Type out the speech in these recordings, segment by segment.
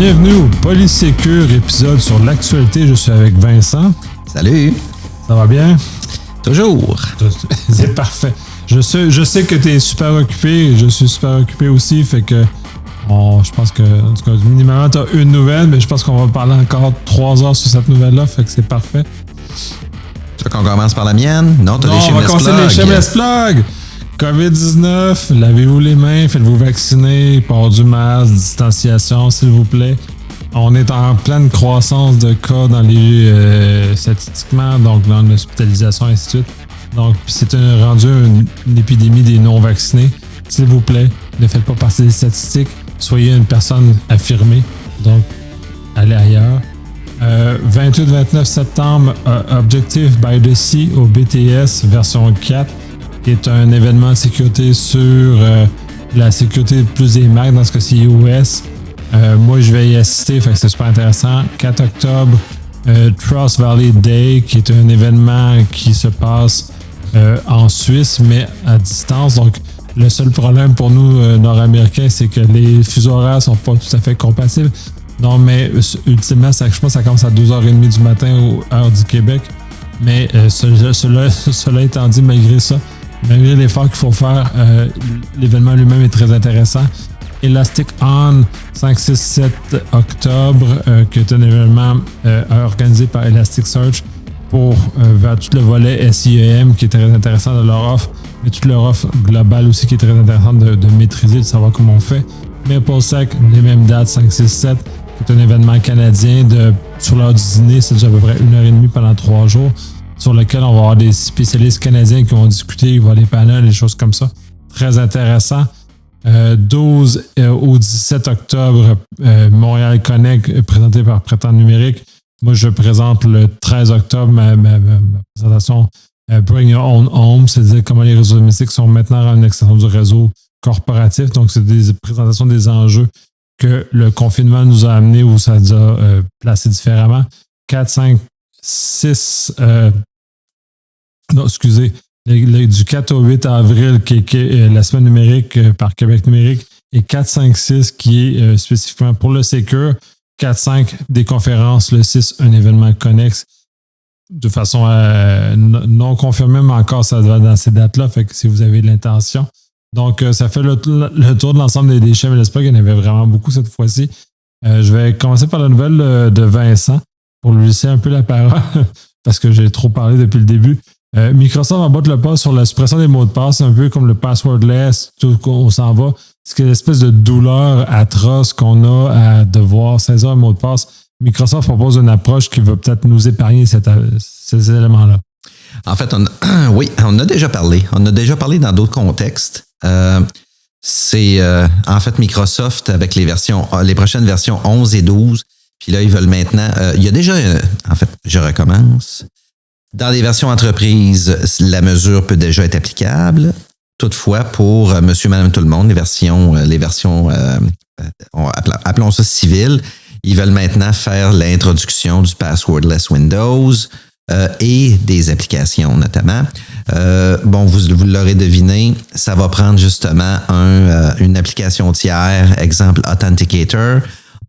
Bienvenue au Polysécure, épisode sur l'actualité. Je suis avec Vincent. Salut! Ça va bien? Toujours! C'est parfait. Je sais que tu es super occupé. Je suis super occupé aussi. Fait que je pense que, en tout cas, minimum, tu as une nouvelle, mais je pense qu'on va parler encore 3 heures sur cette nouvelle-là. Fait que c'est parfait. Tu veux qu'on commence par la mienne? Non, t'as des shameless plugs. On va commencer les shameless plugs. COVID-19, lavez-vous les mains, faites-vous vacciner, port du masque, distanciation, s'il vous plaît. On est en pleine croissance de cas dans les statistiquement, donc dans l'hospitalisation, et ainsi de suite. Donc, c'est rendu une épidémie des non-vaccinés. S'il vous plaît, ne faites pas passer des statistiques. Soyez une personne affirmée. Donc, allez ailleurs. 28-29 septembre, Objective by the Sea au BTS version 4, qui est un événement de sécurité sur la sécurité plus des marques, dans ce cas-ci US. Moi, je vais y assister, fait que c'est super intéressant. 4 octobre, Trust Valley Day, qui est un événement qui se passe en Suisse, mais à distance. Donc, le seul problème pour nous, Nord-Américains, c'est que les fuseaux horaires ne sont pas tout à fait compatibles. Non, mais ultimement, je pense que ça commence à 2h30 du matin aux heures du Québec. Mais cela étant dit, malgré l'effort qu'il faut faire, l'événement lui-même est très intéressant. Elastic On 5-6-7 octobre, qui est un événement organisé par Elasticsearch pour vers tout le volet SIEM qui est très intéressant de leur offre, mais toute leur offre globale aussi qui est très intéressante de maîtriser, de savoir comment on fait. MapleSec, les mêmes dates, 5-6-7, qui est un événement canadien sur l'heure du dîner, ça dure à peu près 1h30 pendant 3 jours, sur lequel on va avoir des spécialistes canadiens qui vont discuter, il va y avoir des panels, des choses comme ça. Très intéressant. 12 au 17 octobre, Montréal Connect, présenté par Prétend Numérique. Moi, je présente le 13 octobre ma présentation Bring Your Own Home, c'est-à-dire comment les réseaux domestiques sont maintenant une extension du réseau corporatif. Donc, c'est des présentations des enjeux que le confinement nous a amenés ou ça nous a placé différemment. 4, 5, 6... du 4 au 8 avril, qui est la semaine numérique par Québec numérique, et 4, 5, 6 qui est spécifiquement pour le Secure. 4, 5 des conférences, le 6 un événement connexe de façon non confirmée, mais encore ça va dans ces dates-là, fait que si vous avez l'intention. Donc, ça fait le tour de l'ensemble des shameless plugs. Il y en avait vraiment beaucoup cette fois-ci. Je vais commencer par la nouvelle de Vincent pour lui laisser un peu la parole parce que j'ai trop parlé depuis le début. Microsoft emboîte le pas sur la suppression des mots de passe, un peu comme le passwordless, tout on s'en va. C'est une espèce de douleur atroce qu'on a à devoir saisir un mot de passe. Microsoft propose une approche qui va peut-être nous épargner ces éléments-là. En fait, oui, on a déjà parlé. On a déjà parlé dans d'autres contextes. C'est en fait Microsoft avec les prochaines versions 11 et 12. Puis là, ils veulent maintenant... il y a déjà... en fait, je recommence. Dans les versions entreprises, la mesure peut déjà être applicable. Toutefois, pour monsieur, madame, tout le monde, les versions appelons ça civiles, ils veulent maintenant faire l'introduction du passwordless Windows et des applications notamment. Vous l'aurez deviné, ça va prendre justement une application tiers, exemple Authenticator.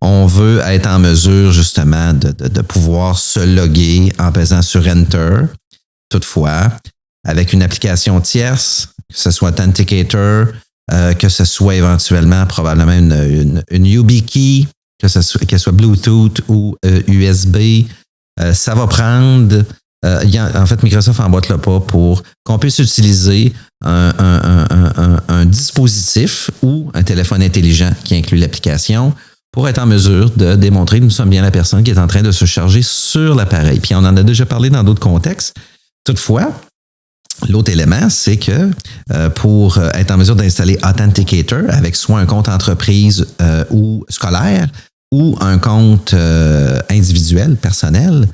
On veut être en mesure justement de pouvoir se loguer en pesant sur Enter. Toutefois, avec une application tierce, que ce soit Authenticator, que ce soit éventuellement probablement une YubiKey, qu'elle soit Bluetooth ou USB, ça va prendre... en fait, Microsoft emboîte le pas pour qu'on puisse utiliser un dispositif ou un téléphone intelligent qui inclut l'application pour être en mesure de démontrer que nous sommes bien la personne qui est en train de se charger sur l'appareil. Puis on en a déjà parlé dans d'autres contextes. Toutefois, l'autre élément, c'est que pour être en mesure d'installer Authenticator avec soit un compte entreprise ou scolaire ou un compte individuel, personnel,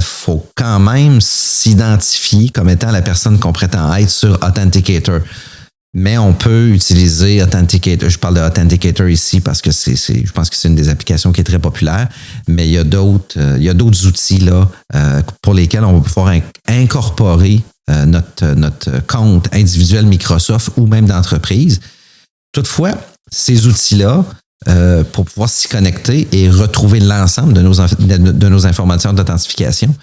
faut quand même s'identifier comme étant la personne qu'on prétend être sur Authenticator. Mais on peut utiliser Authenticator. Je parle de Authenticator ici parce que je pense que c'est une des applications qui est très populaire. Mais il y a d'autres outils là pour lesquels on va pouvoir incorporer notre compte individuel Microsoft ou même d'entreprise. Toutefois, ces outils-là pour pouvoir s'y connecter et retrouver l'ensemble de nos informations d'authentification.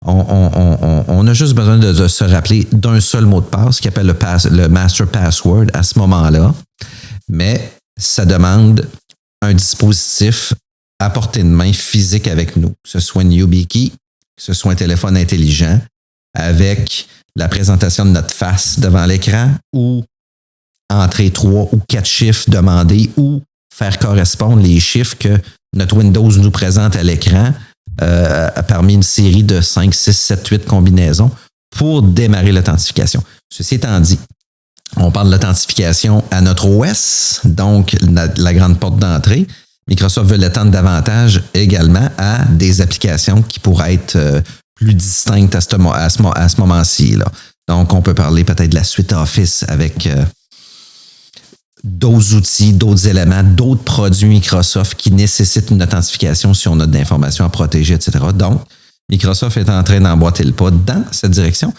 On a juste besoin de se rappeler d'un seul mot de passe qui appelle le master password à ce moment-là. Mais ça demande un dispositif à portée de main physique avec nous, que ce soit une YubiKey, que ce soit un téléphone intelligent, avec la présentation de notre face devant l'écran ou entrer 3 ou 4 chiffres demandés ou faire correspondre les chiffres que notre Windows nous présente à l'écran parmi une série de 5, 6, 7, 8 combinaisons pour démarrer l'authentification. Ceci étant dit, on parle de l'authentification à notre OS, donc la grande porte d'entrée. Microsoft veut l'étendre davantage également à des applications qui pourraient être plus distinctes à ce moment-ci. Là. Donc, on peut parler peut-être de la suite Office avec d'autres outils, d'autres éléments, d'autres produits Microsoft qui nécessitent une authentification si on a de l'information à protéger, etc. Donc, Microsoft est en train d'emboîter le pas dans cette direction.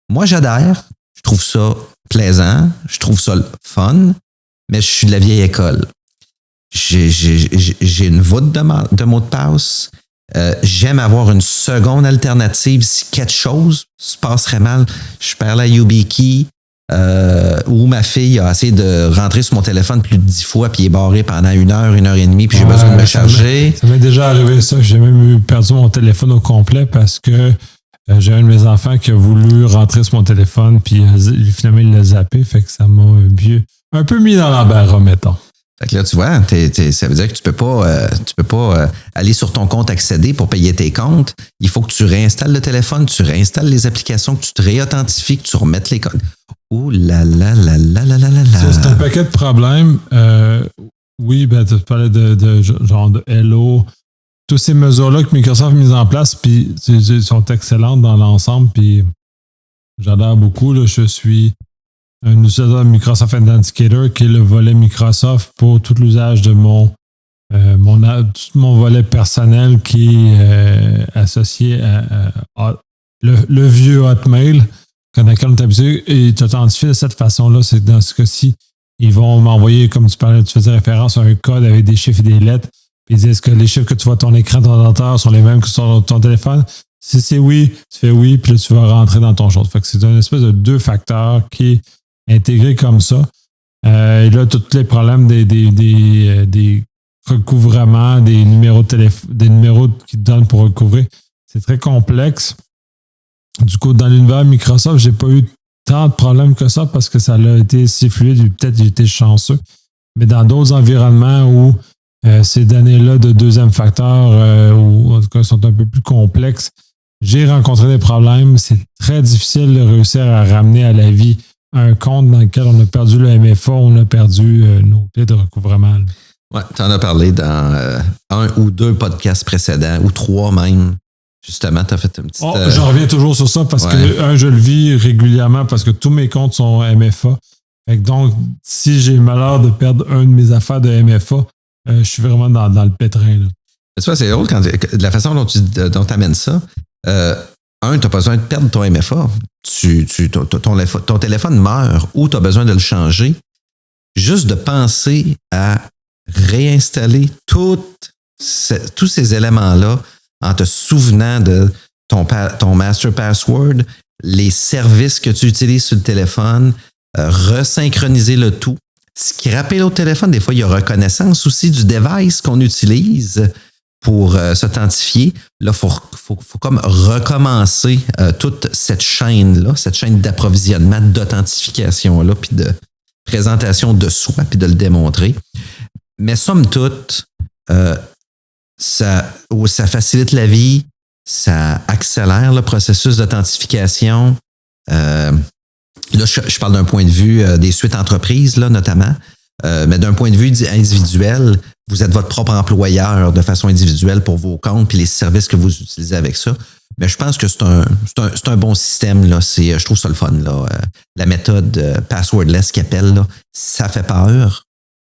Moi, j'adhère. Je trouve ça plaisant. Je trouve ça fun. Mais je suis de la vieille école. J'ai une voûte de mots de passe. J'aime avoir une seconde alternative si quelque chose se passerait mal. Je perds la YubiKey. Où ma fille a essayé de rentrer sur mon téléphone plus de 10 fois puis est barré pendant 1 heure, 1 heure et demie puis j'ai besoin de me charger. Ça m'est déjà arrivé ça. J'ai même perdu mon téléphone au complet parce que j'ai un de mes enfants qui a voulu rentrer sur mon téléphone puis finalement il l'a zappé. Fait que ça m'a un peu mis dans l'embarras, mettons. Fait que là, tu vois, ça veut dire que tu peux pas aller sur ton compte accéder pour payer tes comptes. Il faut que tu réinstalles le téléphone, tu réinstalles les applications, que tu te réauthentifies, que tu remettes les codes. Ouh là là là là là là là là. C'est un paquet de problèmes. Oui, ben tu parlais de genre de Hello. Toutes ces mesures-là que Microsoft a mises en place, puis sont excellentes dans l'ensemble, puis j'adore beaucoup. Là, je suis un utilisateur de Microsoft Authenticator, qui est le volet Microsoft pour tout l'usage de tout mon volet personnel qui est associé à le vieux Hotmail, dans lequel on est habitué, et t'authentifier de cette façon-là. C'est dans ce cas-ci, ils vont m'envoyer, comme tu faisais référence à un code avec des chiffres et des lettres, puis ils disent que les chiffres que tu vois sur ton écran de ton ordinateur sont les mêmes que sur ton téléphone. Si c'est oui, tu fais oui, puis là, tu vas rentrer dans ton chose. Fait que c'est une espèce de 2 facteurs qui est intégré comme ça. Et là, tous les problèmes des recouvrements, des numéros de téléphone, des numéros qu'ils te donnent pour recouvrer, c'est très complexe. Du coup, dans l'univers Microsoft, j'ai pas eu tant de problèmes que ça parce que ça a été si fluide. Peut-être j'ai été chanceux. Mais dans d'autres environnements où ces données-là de deuxième facteur, ou en tout cas sont un peu plus complexes, j'ai rencontré des problèmes. C'est très difficile de réussir à ramener à la vie un compte dans lequel on a perdu le MFA, on a perdu nos clés de recouvrement. Oui, tu en as parlé dans 1 ou 2 podcasts précédents, ou 3 même. Justement, tu as fait une petite... J'en reviens toujours sur ça parce que, je le vis régulièrement parce que tous mes comptes sont MFA. Fait que donc, si j'ai le malheur de perdre un de mes affaires de MFA, je suis vraiment dans le pétrin. Là. Tu vois, c'est drôle de la façon dont tu amènes ça. Tu n'as pas besoin de perdre ton MFA. Ton téléphone meurt ou tu as besoin de le changer. Juste de penser à réinstaller tous ces éléments-là en te souvenant de ton master password, les services que tu utilises sur le téléphone, resynchroniser le tout. Scraper l'autre téléphone, des fois, il y a reconnaissance aussi du device qu'on utilise pour s'authentifier. Là, il faut comme recommencer toute cette chaîne-là, cette chaîne d'approvisionnement, d'authentification-là, puis de présentation de soi, puis de le démontrer. Mais somme toute, ça facilite la vie, ça accélère le processus d'authentification. Là, je parle d'un point de vue des suites entreprises, là, notamment, mais d'un point de vue individuel, vous êtes votre propre employeur de façon individuelle pour vos comptes puis les services que vous utilisez avec ça. Mais je pense que c'est un bon système. Là. Je trouve ça le fun. Là. La méthode passwordless qu'ils appellent, là, ça fait peur,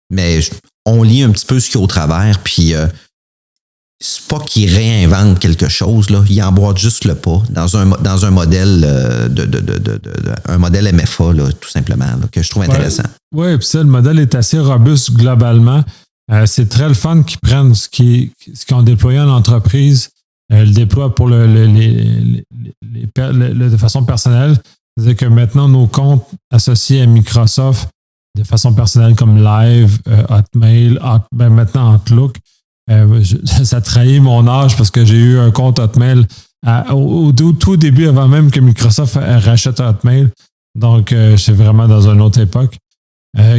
mais on lit un petit peu ce qu'il y a au travers, puis c'est pas qu'ils réinventent quelque chose, là. Ils emboîtent juste le pas dans un modèle un modèle MFA, là, tout simplement, là, que je trouve intéressant. Oui, puis ça, le modèle est assez robuste globalement. C'est très le fun qu'ils prennent ce qu'ils ont déployé en entreprise, le déploient pour de façon personnelle. C'est-à-dire que maintenant, nos comptes associés à Microsoft de façon personnelle comme Live, Hotmail, maintenant Outlook, ça trahit mon âge parce que j'ai eu un compte Hotmail au tout début, avant même que Microsoft rachète Hotmail. Donc, c'est vraiment dans une autre époque.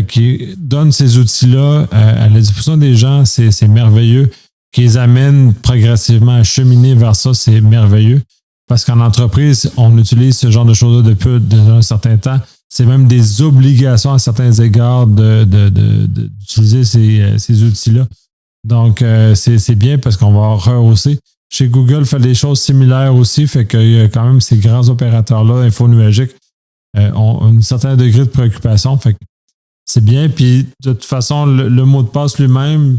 Qui donne ces outils-là à la disposition des gens, c'est merveilleux. Qui les amène progressivement à cheminer vers ça, c'est merveilleux. Parce qu'en entreprise, on utilise ce genre de choses-là depuis un certain temps. C'est même des obligations à certains égards d'utiliser ces outils-là. Donc, c'est bien parce qu'on va rehausser. Chez Google, fait des choses similaires aussi, fait qu'il y a quand même ces grands opérateurs-là, infonuagiques, ont un certain degré de préoccupation. Fait que c'est bien. Puis, de toute façon, le mot de passe lui-même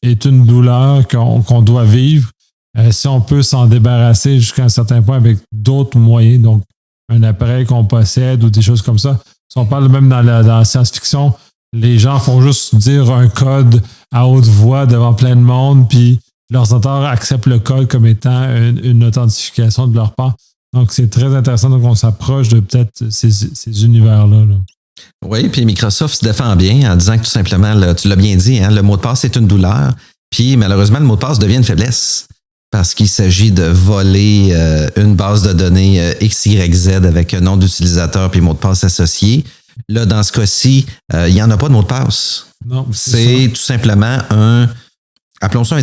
est une douleur qu'on doit vivre. Si on peut s'en débarrasser jusqu'à un certain point avec d'autres moyens, donc un appareil qu'on possède ou des choses comme ça. Si on parle même dans la science-fiction, les gens font juste dire un code à haute voix devant plein de monde, puis l'ordinateur accepte le code comme étant une authentification de leur part. Donc, c'est très intéressant. Donc, on s'approche de peut-être ces univers-là. Là. Oui, puis Microsoft se défend bien en disant que tout simplement, là, tu l'as bien dit, hein, le mot de passe est une douleur. Puis, malheureusement, le mot de passe devient une faiblesse parce qu'il s'agit de voler une base de données XYZ avec un nom d'utilisateur puis mot de passe associé. Là, dans ce cas-ci, il n'y en a pas de mot de passe. Non, c'est tout simplement appelons ça un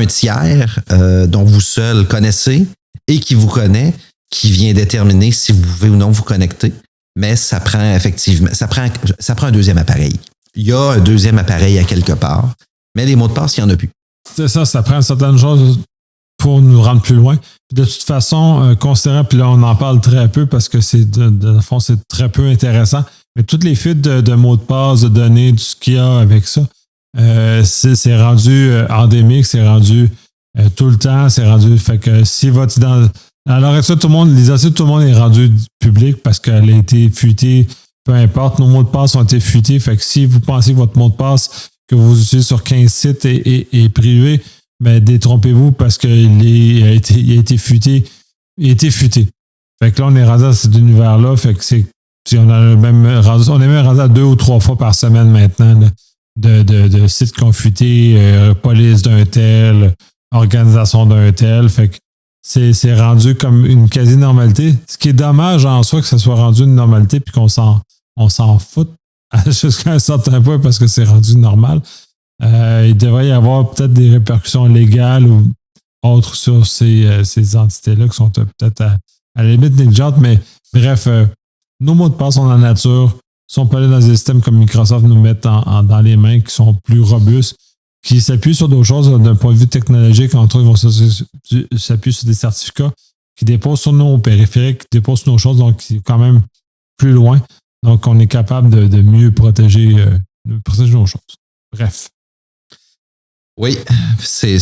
tiers dont vous seul connaissez et qui vous connaît, qui vient déterminer si vous pouvez ou non vous connecter. Mais ça prend effectivement, ça prend un deuxième appareil. Il y a un deuxième appareil à quelque part, mais les mots de passe, il n'y en a plus. C'est ça prend certaines choses pour nous rendre plus loin. De toute façon, considérant, puis là, on en parle très peu parce que de fond, c'est très peu intéressant, mais toutes les fuites de mots de passe, de données, tout ce qu'il y a avec ça, c'est rendu endémique, c'est rendu tout le temps, c'est rendu. Fait que si votre identité. Alors, ça, l'identité de tout le monde est rendue publique parce qu'elle a été fuitée, peu importe, nos mots de passe ont été fuités. Fait que si vous pensez que votre mot de passe que vous utilisez sur 15 sites est privé, ben détrompez-vous parce qu'il a été fuité. Il a été fuité. Fait que là, on est rendu à cet univers-là. Fait que on est même rendu à 2 ou 3 fois par semaine maintenant de sites qui ont fuité, police d'un tel, organisation d'un tel. Fait que c'est rendu comme une quasi-normalité. Ce qui est dommage en soi que ça soit rendu une normalité puis qu'on s'en fout jusqu'à un certain point parce que c'est rendu normal. Il devrait y avoir peut-être des répercussions légales ou autres sur ces entités-là qui sont peut-être à la limite négligeantes, mais bref, nos mots de passe sont en nature, sont pas allés dans des systèmes comme Microsoft nous mettent dans les mains qui sont plus robustes, qui s'appuient sur d'autres choses d'un point de vue technologique. Entre autres, ils vont s'appuyer sur des certificats qui déposent sur nos périphériques, qui déposent sur nos choses, donc c'est quand même plus loin. Donc, on est capable de mieux protéger nos choses. Bref. Oui, c'est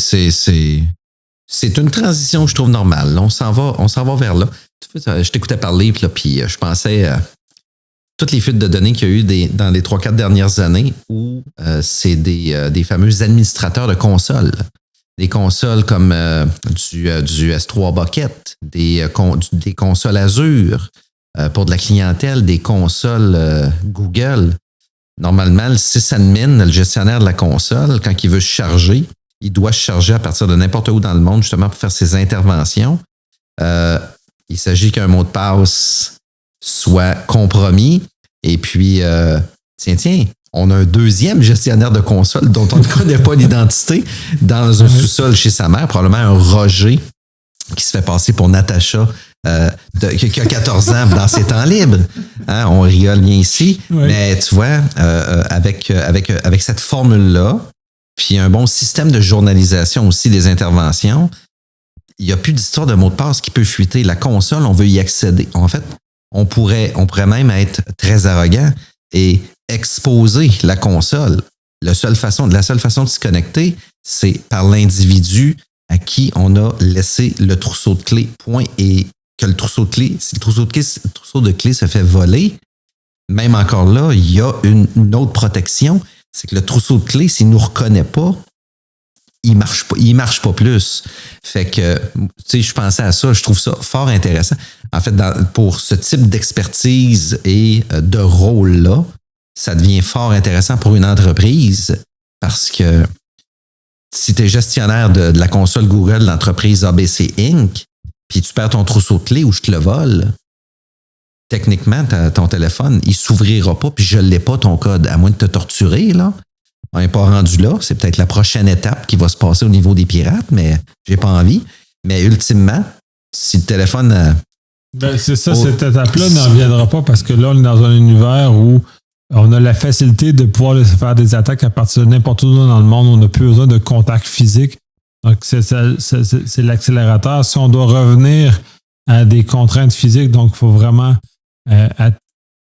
une transition, je trouve, normale. On s'en va vers là. Je t'écoutais parler, puis je pensais à toutes les fuites de données qu'il y a eu dans les 3-4 dernières années où c'est des fameux administrateurs de consoles. Des consoles comme du S3 Bucket, des consoles Azure pour de la clientèle, des consoles Google. Normalement, le sysadmin, le gestionnaire de la console, quand il veut se charger, il doit se charger à partir de n'importe où dans le monde justement pour faire ses interventions. Il s'agit qu'un mot de passe soit compromis. Et puis, tiens, on a un deuxième gestionnaire de console dont on ne connaît pas l'identité dans un sous-sol chez sa mère, probablement un Roger qui se fait passer pour Natacha qui a 14 ans dans ses temps libres. Hein, on rigole bien ici. Oui. Mais tu vois, avec cette formule-là, puis un bon système de journalisation aussi des interventions, il n'y a plus d'histoire de mot de passe qui peut fuiter. La console, on veut y accéder. En fait, on pourrait même être très arrogant et exposer la console. La seule façon de se connecter, c'est par l'individu à qui on a laissé le trousseau de clés, point, et que le trousseau de clés, si le trousseau de clés se fait voler, même encore là, il y a une autre protection, c'est que le trousseau de clés, s'il ne nous reconnaît pas, il marche pas plus. Fait que, tu sais, je pensais à ça, je trouve ça fort intéressant. En fait, pour ce type d'expertise et de rôle-là, ça devient fort intéressant pour une entreprise parce que si tu es gestionnaire de la console Google de l'entreprise ABC Inc., puis tu perds ton trousseau de clés ou je te le vole, techniquement, ton téléphone, il ne s'ouvrira pas, puis je ne l'ai pas ton code, à moins de te torturer, là. On n'est pas rendu là. C'est peut-être la prochaine étape qui va se passer au niveau des pirates, mais j'ai pas envie. Mais ultimement, si le téléphone... c'est ça, cette étape-là n'en reviendra pas parce que là, on est dans un univers où on a la facilité de pouvoir faire des attaques à partir de n'importe où dans le monde. On n'a plus besoin de contact physique. Donc, c'est l'accélérateur. Si on doit revenir à des contraintes physiques, donc il faut vraiment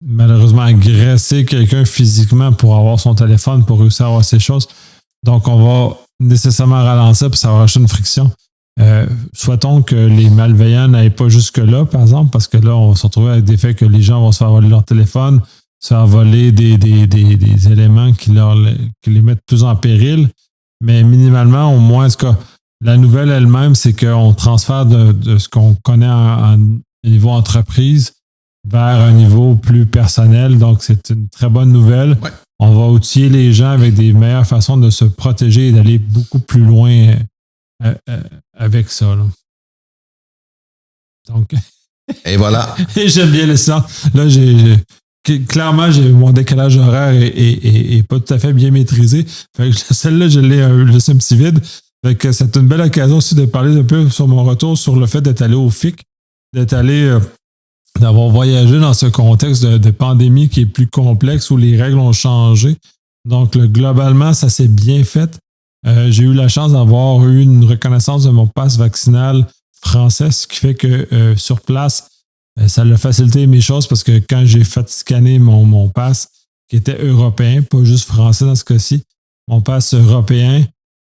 malheureusement agresser quelqu'un physiquement pour avoir son téléphone, pour réussir à avoir ces choses. Donc, on va nécessairement ralentir puis ça va racheter une friction. Souhaitons que les malveillants n'aillent pas jusque-là, par exemple, parce que là, on va se retrouver avec des faits que les gens vont se faire voler leur téléphone, se faire voler des éléments qui les mettent plus en péril. Mais minimalement, au moins, en tout cas, la nouvelle elle-même, c'est qu'on transfère de ce qu'on connaît au niveau entreprise vers un niveau plus personnel. Donc, c'est une très bonne nouvelle. Ouais. On va outiller les gens avec des meilleures façons de se protéger et d'aller beaucoup plus loin avec ça. Là. Donc, et voilà. Et j'aime bien le sens. Là, clairement, mon décalage horaire est pas tout à fait bien maîtrisé. Fait que celle-là, je l'ai laissé un petit vide. Fait que c'est une belle occasion aussi de parler un peu sur mon retour sur le fait d'être allé au FIC, d'avoir voyagé dans ce contexte de pandémie qui est plus complexe où les règles ont changé. Donc, globalement, ça s'est bien fait. J'ai eu la chance d'avoir eu une reconnaissance de mon pass vaccinal français, ce qui fait que sur place, ça a facilité mes choses parce que quand j'ai fait scanner mon pass, qui était européen, pas juste français dans ce cas-ci, mon pass européen,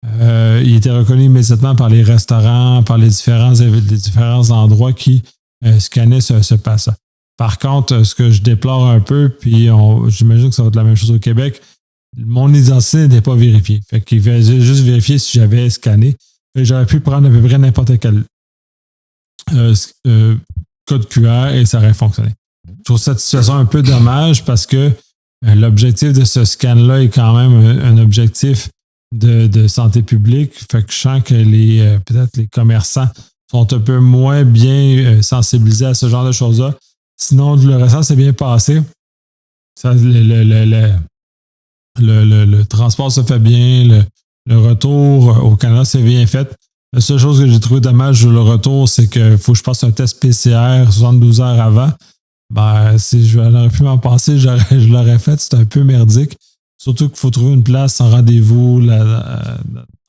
il était reconnu immédiatement par les restaurants, par les différents endroits qui scannaient ce pass-là. Par contre, ce que je déplore un peu, puis j'imagine que ça va être la même chose au Québec, mon identité n'était pas vérifiée. Fait qu'il faisait juste vérifier si j'avais scanné. Fait que j'aurais pu prendre à peu près n'importe quel code QR et ça aurait fonctionné. Je trouve cette situation un peu dommage parce que l'objectif de ce scan-là est quand même un objectif de santé publique. Fait que je sens que peut-être les commerçants sont un peu moins bien sensibilisés à ce genre de choses-là. Sinon, le restant s'est bien passé. Ça, le transport se fait bien. Le retour au Canada s'est bien fait. La seule chose que j'ai trouvé dommage sur le retour, c'est qu'il faut que je fasse un test PCR 72 heures avant. Ben, si j'aurais pu m'en passer, je l'aurais fait. C'est un peu merdique. Surtout qu'il faut trouver une place sans rendez-vous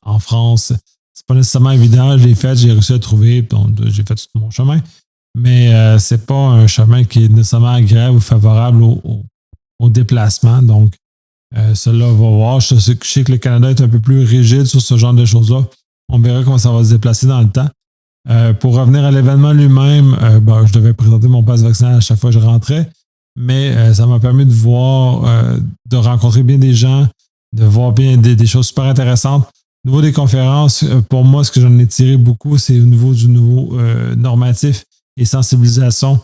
en France. C'est pas nécessairement évident. Je l'ai fait, j'ai réussi à trouver. Donc, j'ai fait tout mon chemin. Mais c'est pas un chemin qui est nécessairement agréable ou favorable au déplacement. Donc, cela, on va voir. Je sais que le Canada est un peu plus rigide sur ce genre de choses-là. On verra comment ça va se déplacer dans le temps. Pour revenir à l'événement lui-même, je devais présenter mon pass vaccinal à chaque fois que je rentrais, mais ça m'a permis de voir, de rencontrer bien des gens, de voir bien des choses super intéressantes. Au niveau des conférences, pour moi, ce que j'en ai tiré beaucoup, c'est au niveau du nouveau normatif et sensibilisation.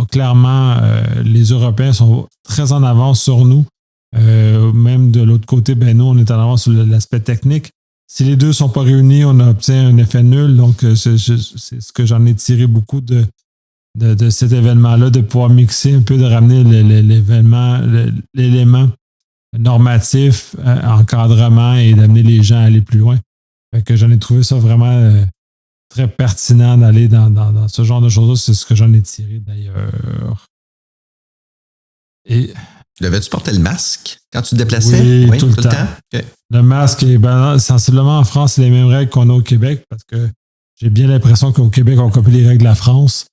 Clairement, les Européens sont très en avance sur nous. Même de l'autre côté, nous, on est en avance sur l'aspect technique. Si les deux ne sont pas réunis, on obtient un effet nul. Donc, c'est ce que j'en ai tiré beaucoup de cet événement-là, de pouvoir mixer un peu, de ramener l'élément normatif, encadrement et d'amener les gens à aller plus loin. Fait que j'en ai trouvé ça vraiment très pertinent d'aller dans ce genre de choses-là. C'est ce que j'en ai tiré d'ailleurs. Et devais-tu porter le masque quand tu te déplaçais? Oui, tout le temps. Okay. Le masque est sensiblement en France, c'est les mêmes règles qu'on a au Québec parce que j'ai bien l'impression qu'au Québec, on copie les règles de la France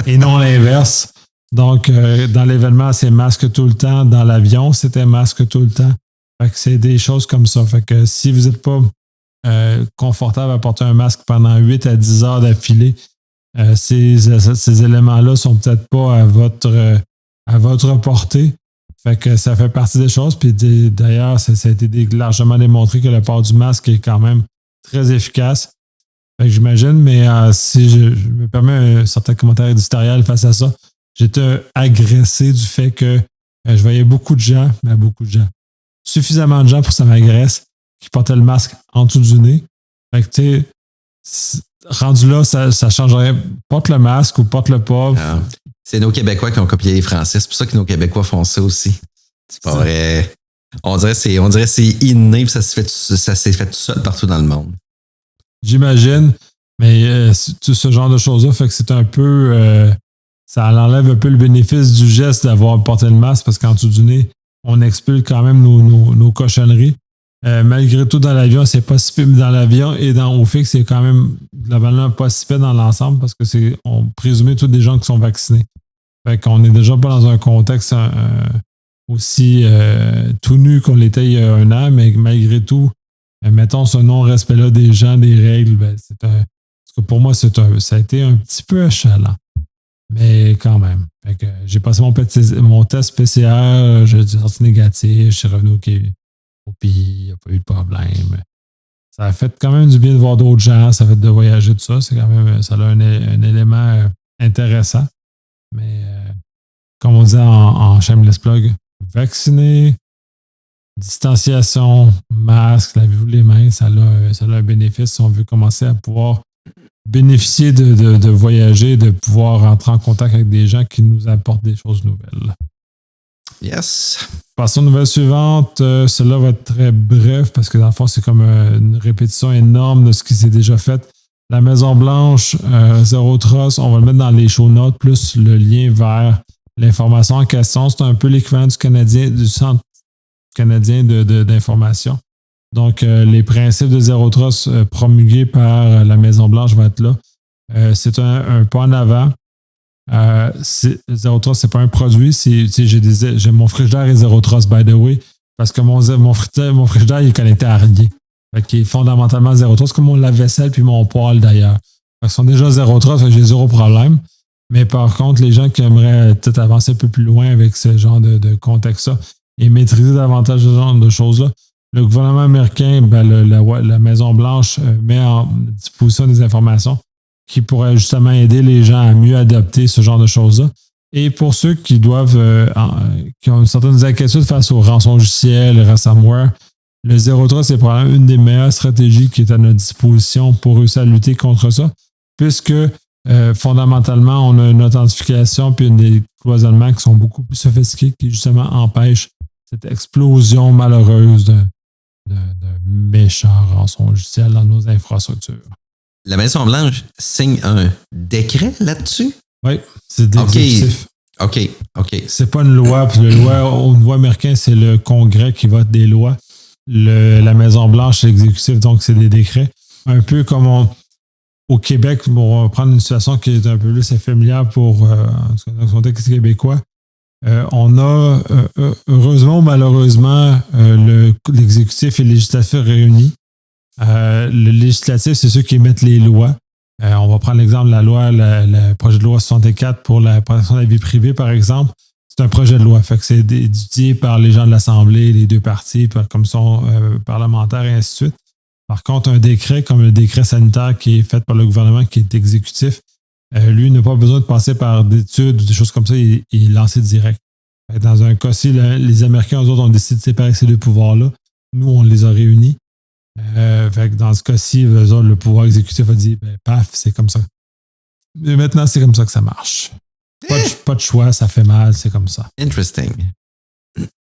et non l'inverse. Donc, dans l'événement, c'est masque tout le temps. Dans l'avion, c'était masque tout le temps. Fait que c'est des choses comme ça. Fait que si vous n'êtes pas confortable à porter un masque pendant 8 à 10 heures d'affilée, ces éléments-là sont peut-être pas à votre portée. Fait que ça fait partie des choses. Puis d'ailleurs, ça a été largement démontré que le port du masque est quand même très efficace. Fait que j'imagine, mais si je me permets un certain commentaire éditorial face à ça, j'étais agressé du fait que je voyais beaucoup de gens, suffisamment de gens pour que ça m'agresse, qui portaient le masque en dessous du nez. Fait que tu sais, rendu là, ça changerait. Porte le masque ou porte le pas. Ah, c'est nos Québécois qui ont copié les Français. C'est pour ça que nos Québécois font ça aussi. C'est pas vrai. On dirait que c'est inné, puis ça s'est fait tout seul partout dans le monde. J'imagine, mais ce genre de choses-là fait que c'est un peu... ça enlève un peu le bénéfice du geste d'avoir porté le masque parce qu'en dessous du nez, on expulse quand même nos cochonneries. Malgré tout, dans l'avion, c'est pas si pire. Dans l'avion et au fixe, c'est quand même globalement pas si pire dans l'ensemble parce que on présumait tous des gens qui sont vaccinés. Fait qu'on n'est déjà pas dans un contexte aussi tout nu qu'on l'était il y a un an, mais malgré tout, mettons ce non-respect-là des gens, des règles, parce que pour moi, ça a été un petit peu achalant. Mais quand même. Fait que j'ai passé mon test PCR, j'ai sorti négatif, je suis revenu au pays, il n'y a pas eu de problème. Ça a fait quand même du bien de voir d'autres gens, ça a fait de voyager, tout ça. C'est quand même, ça a un élément intéressant. Mais comme on disait en Shameless Plug, vacciner, distanciation, masque, lavez-vous les mains, ça a un bénéfice si on veut commencer à pouvoir bénéficier de voyager, de pouvoir entrer en contact avec des gens qui nous apportent des choses nouvelles. Yes. Passons aux nouvelles suivantes. Cela va être très bref parce que dans le fond, c'est comme une répétition énorme de ce qui s'est déjà fait. La Maison-Blanche, Zero Trust, on va le mettre dans les show notes, plus le lien vers l'information en question. C'est un peu l'équivalent du Centre canadien d'information. Donc, les principes de Zero Trust promulgués par la Maison-Blanche vont être là. C'est un pas en avant. Zero Trust, c'est pas un produit. J'ai mon frigidaire et Zero Trust, by the way, parce que mon frigidaire, il est connecté à rien. Fait qu'il est fondamentalement Zero Trust, comme mon lave-vaisselle puis mon poêle d'ailleurs. Ils sont déjà Zero Trust, j'ai zéro problème. Mais par contre, les gens qui aimeraient peut-être avancer un peu plus loin avec ce genre de contexte-là et maîtriser davantage ce genre de choses-là, le gouvernement américain, la Maison-Blanche met en disposition des informations qui pourraient justement aider les gens à mieux adopter ce genre de choses-là. Et pour ceux qui qui ont une certaine inquiétude face au rançongiciel, le ransomware, le Zero Trust, c'est probablement une des meilleures stratégies qui est à notre disposition pour réussir à lutter contre ça, puisque fondamentalement, on a une authentification puis des cloisonnements qui sont beaucoup plus sophistiqués qui justement empêchent cette explosion malheureuse de méchants rançongiciels dans nos infrastructures. La Maison-Blanche signe un décret là-dessus? Oui, c'est l'exécutif. OK. C'est pas une loi. Puis au niveau américain, c'est le Congrès qui vote des lois. La Maison-Blanche, c'est l'exécutif, donc c'est des décrets. Un peu comme au Québec, on va prendre une situation qui est un peu plus familière pour le contexte québécois. On a, heureusement ou malheureusement, l'exécutif et le législatif réunis. Le législatif, c'est ceux qui émettent les lois. On va prendre l'exemple de la loi, le projet de loi 64 pour la protection de la vie privée, par exemple. C'est un projet de loi. Fait que c'est étudié par les gens de l'Assemblée, les deux partis, par commission parlementaire et ainsi de suite. Par contre, un décret, comme le décret sanitaire qui est fait par le gouvernement, qui est exécutif, lui n'a pas besoin de passer par des études ou des choses comme ça, il est lancé direct. Dans un cas-ci, les Américains, eux autres, ont décidé de séparer ces deux pouvoirs-là. Nous, on les a réunis. Fait que dans ce cas-ci, eux autres, le pouvoir exécutif a dit, paf, c'est comme ça. Mais maintenant, c'est comme ça que ça marche. Pas de choix, ça fait mal, c'est comme ça. Interesting.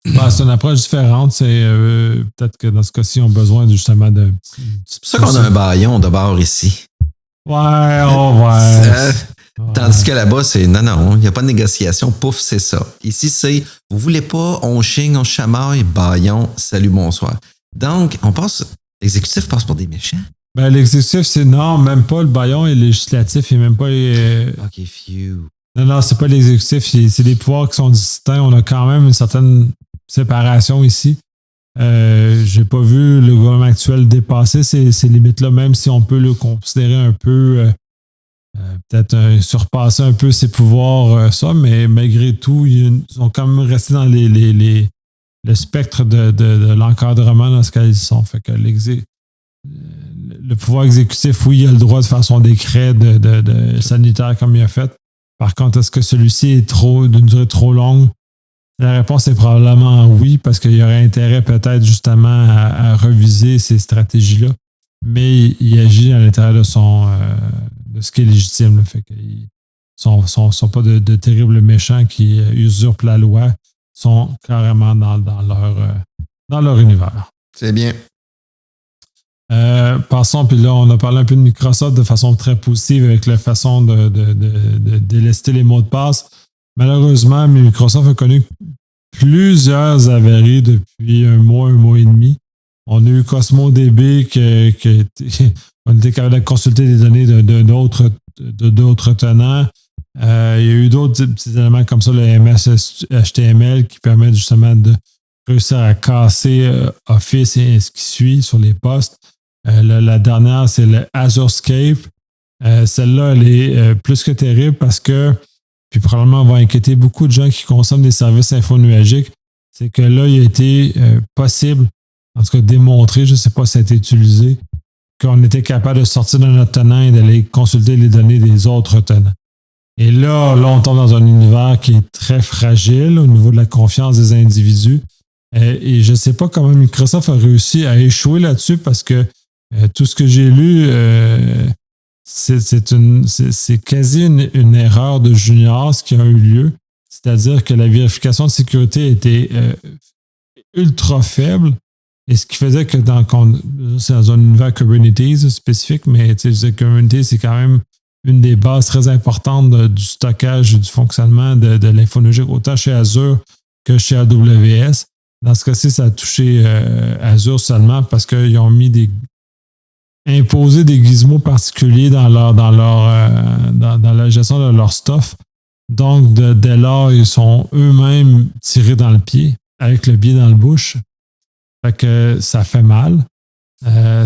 C'est une approche différente. C'est peut-être que dans ce cas-ci, ils ont besoin justement de... C'est pour ça qu'on a un baillon de bord ici. Ouais. Tandis que là-bas, c'est non, il n'y a pas de négociation, pouf, c'est ça. Ici, c'est, vous voulez pas, on chigne, on chamaille, baillon, salut, bonsoir. Donc, l'exécutif passe pour des méchants. L'exécutif, c'est non, même pas le baillon et le législatif, et même pas... OK, phew. Non, c'est pas l'exécutif, c'est des pouvoirs qui sont distincts. On a quand même une certaine séparation ici. J'ai pas vu le gouvernement actuel dépasser ces limites-là, même si on peut le considérer un peu peut-être surpasser un peu ses pouvoirs, ça, mais malgré tout, ils sont quand même restés dans le spectre de l'encadrement dans ce qu'ils sont. Fait que le pouvoir exécutif, oui, il a le droit de faire son décret de sanitaire comme il a fait. Par contre, est-ce que celui-ci est d'une durée trop longue? La réponse est probablement oui, parce qu'il y aurait intérêt peut-être justement à reviser ces stratégies-là. Mais il agit à l'intérieur de ce qui est légitime. Là. Fait qu'ils sont pas de terribles méchants qui usurpent la loi. Ils sont carrément dans leur univers. C'est bien. Passons, puis là, on a parlé un peu de Microsoft de façon très positive avec la façon de délester les mots de passe. Malheureusement, Microsoft a connu plusieurs avaries depuis un mois et demi. On a eu Cosmo DB on était capable de consulter des données d'autres tenants. Il y a eu d'autres petits éléments comme ça, le MS HTML qui permet justement de réussir à casser Office et ce qui suit sur les postes. La dernière, c'est le Azurescape. Celle-là, elle est plus que terrible parce que, puis probablement va inquiéter beaucoup de gens qui consomment des services infonuagiques, c'est que là, il a été possible, en tout cas démontré, je ne sais pas si ça a été utilisé, qu'on était capable de sortir de notre tenant et d'aller consulter les données des autres tenants. Et là, on tombe dans un univers qui est très fragile au niveau de la confiance des individus. Et je ne sais pas comment Microsoft a réussi à échouer là-dessus parce que tout ce que j'ai lu, c'est quasi une erreur de junior ce qui a eu lieu. C'est-à-dire que la vérification de sécurité était ultra faible. Et ce qui faisait que c'est dans un univers Kubernetes spécifique, mais Kubernetes, c'est quand même une des bases très importantes du stockage et du fonctionnement de l'infonuagique, autant chez Azure que chez AWS. Dans ce cas-ci, ça a touché Azure seulement parce qu'ils ont imposé des gizmos particuliers dans la gestion de leur stuff. Donc, dès lors, ils sont eux-mêmes tirés dans le pied, avec le pied dans le bouche. Fait que ça fait mal.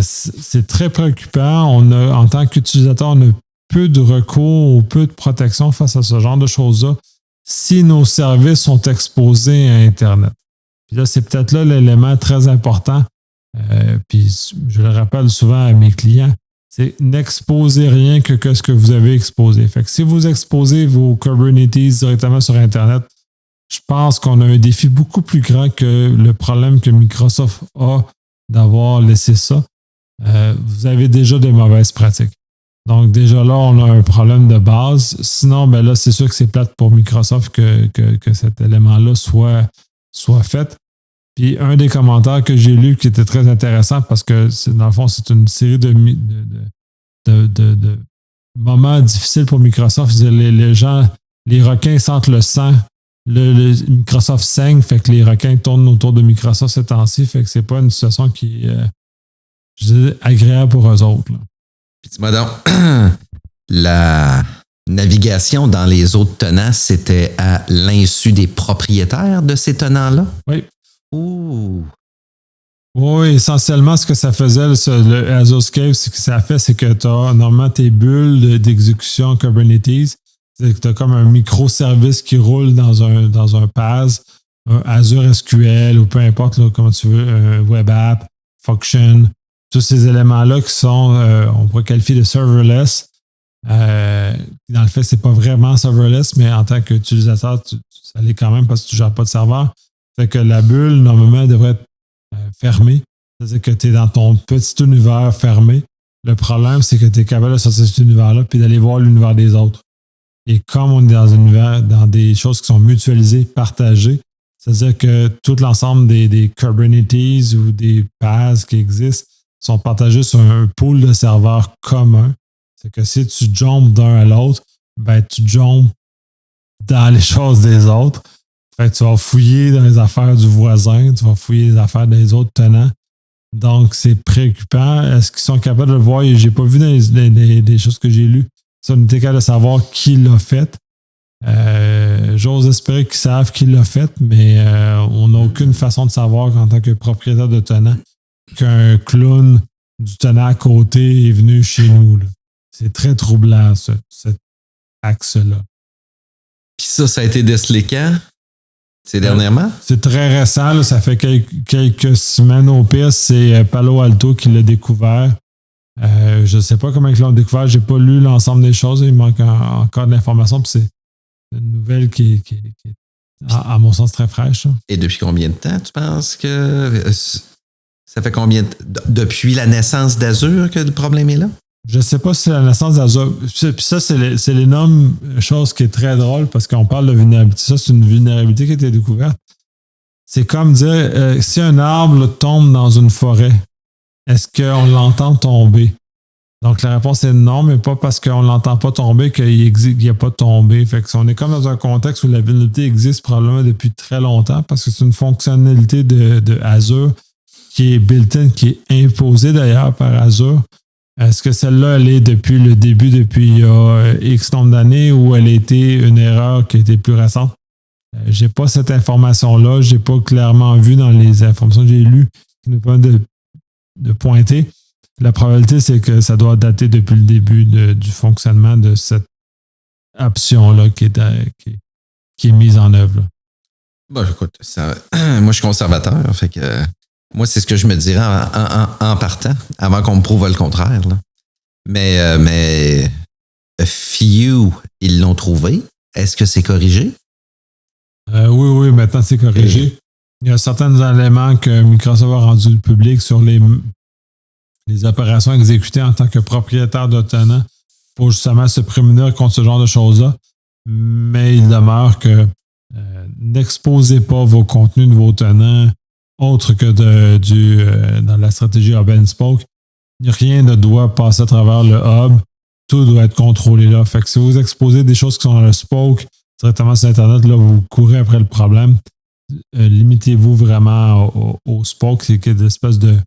C'est très préoccupant. En tant qu'utilisateur, on a peu de recours ou peu de protection face à ce genre de choses-là si nos services sont exposés à Internet. Puis là, c'est peut-être là l'élément très important. Puis je le rappelle souvent à mes clients, c'est n'exposez rien que ce que vous avez exposé. Fait que si vous exposez vos Kubernetes directement sur Internet, je pense qu'on a un défi beaucoup plus grand que le problème que Microsoft a d'avoir laissé ça. Vous avez déjà des mauvaises pratiques. Donc déjà là, on a un problème de base. Sinon, ben là, c'est sûr que c'est plate pour Microsoft que cet élément-là soit fait. Puis un des commentaires que j'ai lu qui était très intéressant parce que dans le fond, c'est une série de moments difficiles pour Microsoft. Les gens, les requins sentent le sang. Le Microsoft saigne, fait que les requins tournent autour de Microsoft ces temps-ci, fait que c'est pas une situation qui est agréable pour eux autres. Là. Puis dis-moi donc, la navigation dans les autres tenants, c'était à l'insu des propriétaires de ces tenants-là? Oui. Ouh! Oui, essentiellement, ce que ça faisait, le Azurescape, ce que ça fait, c'est que tu as normalement tes bulles d'exécution Kubernetes. C'est que tu as comme un microservice qui roule dans un PaaS, un Azure SQL ou peu importe là, comment tu veux, un web app, function, tous ces éléments-là qui sont, on pourrait qualifier de serverless. Dans le fait, c'est pas vraiment serverless, mais en tant qu'utilisateur, ça l'est quand même parce que tu ne gères pas de serveur. Fait que la bulle, normalement, devrait être fermée. C'est-à-dire que tu es dans ton petit univers fermé. Le problème, c'est que tu es capable de sortir de cet univers-là et d'aller voir l'univers des autres. Et comme on est dans un univers, dans des choses qui sont mutualisées, partagées, c'est-à-dire que tout l'ensemble des Kubernetes ou des PaaS qui existent sont partagés sur un pool de serveurs commun. C'est que si tu jumpes d'un à l'autre, ben tu jumpes dans les choses des autres. Fait que tu vas fouiller dans les affaires du voisin, tu vas fouiller les affaires des autres tenants. Donc, c'est préoccupant. Est-ce qu'ils sont capables de le voir? J'ai pas vu dans les choses que j'ai lues. Ça, on était capable de savoir qui l'a fait. J'ose espérer qu'ils savent qui l'a fait, mais on n'a aucune façon de savoir en tant que propriétaire de tenant qu'un clown du tenant à côté est venu chez nous. Là. c'est très troublant, cet axe-là. Puis ça a été décelé quand? C'est dernièrement? C'est très récent, là, ça fait quelques semaines au pire. C'est Palo Alto qui l'a découvert. Je ne sais pas comment ils l'ont découvert. Je n'ai pas lu l'ensemble des choses. Il manque encore de l'information. Puis c'est une nouvelle qui est, à mon sens, très fraîche. Là. Et depuis combien de temps, tu penses que... Ça fait combien depuis la naissance d'Azure que le problème est là? Je ne sais pas si c'est la naissance d'Azure. Puis ça, c'est l'énorme chose qui est très drôle parce qu'on parle de vulnérabilité. Ça, c'est une vulnérabilité qui a été découverte. C'est comme dire, si un arbre tombe dans une forêt, est-ce qu'on l'entend tomber? Donc, la réponse est non, mais pas parce qu'on ne l'entend pas tomber qu'il n'y a pas tombé. Fait que on est comme dans un contexte où la vulnérabilité existe probablement depuis très longtemps parce que c'est une fonctionnalité de Azure qui est built-in, qui est imposée d'ailleurs par Azure. Est-ce que celle-là, elle est depuis le début, depuis il y a X nombre d'années, ou elle a été une erreur qui a été plus récente? Je n'ai pas cette information-là. Je n'ai pas clairement vu dans les informations que j'ai lues qui nous permettent de pointer. La probabilité, c'est que ça doit dater depuis le début du fonctionnement de cette option-là qui est mise en œuvre. Bon, écoute, moi, je suis conservateur, fait que... Moi, c'est ce que je me dirais en partant, avant qu'on me prouve le contraire. Là. Mais a few, ils l'ont trouvé. Est-ce que c'est corrigé? Oui, maintenant c'est corrigé. Il y a certains éléments que Microsoft a rendus publics sur les opérations exécutées en tant que propriétaire de tenant pour justement se prémunir contre ce genre de choses-là. Mais il demeure que n'exposez pas vos contenus de vos tenants autre que dans la stratégie Hub and Spoke. Rien ne doit passer à travers le hub. Tout doit être contrôlé là. Fait que si vous exposez des choses qui sont dans le Spoke directement sur Internet, là, vous courez après le problème. Limitez-vous vraiment au Spoke. C'est qu'il y a des espèces de...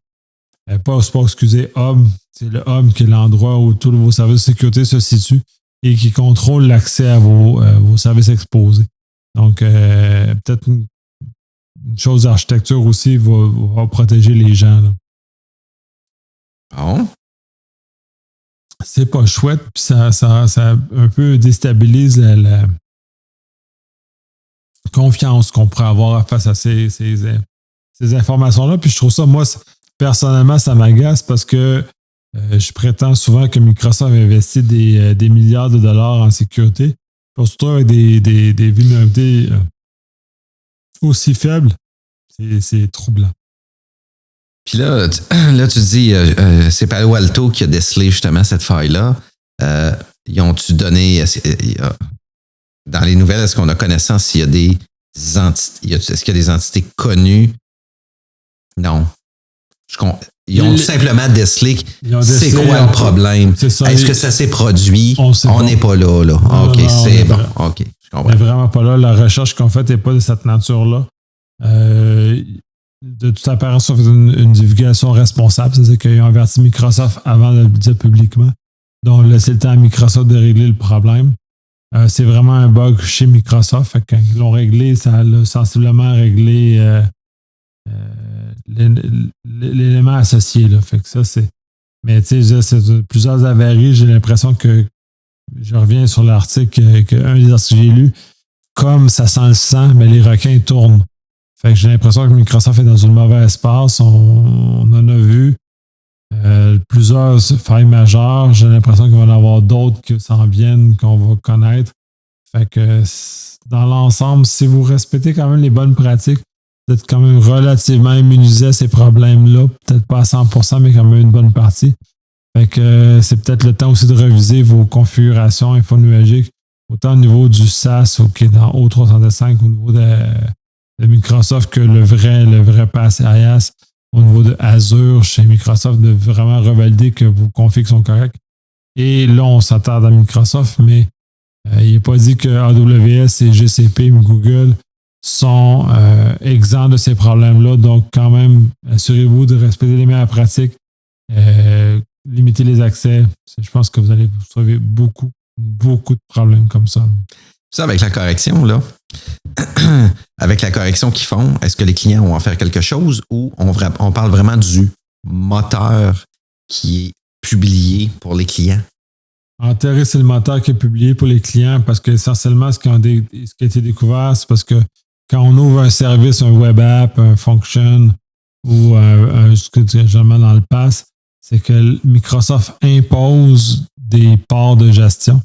pas au Spoke, excusez, Hub. C'est le Hub qui est l'endroit où tous vos services de sécurité se situent et qui contrôle l'accès à vos services exposés. Donc, peut-être une chose d'architecture aussi va protéger les gens. Là. Bon. C'est pas chouette, puis ça un peu déstabilise la confiance qu'on pourrait avoir face à ces informations-là. Puis je trouve ça, moi, personnellement, ça m'agace parce que je prétends souvent que Microsoft investit des milliards de dollars en sécurité. Puis surtout avec des vulnérabilités aussi faible, c'est troublant. Puis là, tu dis, c'est Palo Alto qui a décelé justement cette faille-là. Ils ont-tu donné... dans les nouvelles, est-ce qu'on a connaissance s'il y a des entités... Est-ce qu'il y a des entités connues? Non. Ils ont tout simplement décelé. C'est quoi le problème? Est-ce que ça s'est produit? On n'est pas là. Non, OK, non, c'est bon. OK, je comprends. On n'est vraiment pas là. La recherche qu'on fait n'est pas de cette nature-là. De toute apparence, on fait une divulgation responsable. C'est-à-dire qu'ils ont averti Microsoft avant de le dire publiquement. Donc, on a laissé le temps à Microsoft de régler le problème. C'est vraiment un bug chez Microsoft. Fait que quand ils l'ont réglé, ça a sensiblement réglé l'élément associé. Là. Fait que ça, c'est. Mais tu sais, c'est plusieurs avaries. J'ai l'impression que je reviens sur l'article qu'un des articles que j'ai lu, comme ça sent le sang, mais les requins tournent. Fait que j'ai l'impression que Microsoft est dans une mauvaise passe. On en a vu plusieurs failles majeures. J'ai l'impression qu'il va y en avoir d'autres qui s'en viennent, qu'on va connaître. Fait que dans l'ensemble, si vous respectez quand même les bonnes pratiques, vous êtes quand même relativement immunisé à ces problèmes-là. Peut-être pas à 100%, mais quand même une bonne partie. Fait que c'est peut-être le temps aussi de reviser vos configurations infonuagiques, autant au niveau du SaaS qui est dans O365, au niveau de Microsoft que le vrai PaaS IaaS au niveau de Azure chez Microsoft, de vraiment revalider que vos configs sont corrects. Et là, on s'attarde à Microsoft, mais il n'est pas dit que AWS et GCP ou Google sont exempts de ces problèmes-là. Donc, quand même, assurez-vous de respecter les meilleures pratiques, limiter les accès. Je pense que vous allez vous trouver beaucoup de problèmes comme ça. Ça, avec la correction, là, avec la correction qu'ils font, est-ce que les clients vont en faire quelque chose ou on parle vraiment du moteur qui est publié pour les clients? En théorie, c'est le moteur qui est publié pour les clients parce qu'essentiellement, ce qui a été découvert, c'est parce que quand on ouvre un service, un web app, un function ou ce que généralement dans le pass, c'est que Microsoft impose des parts de gestion.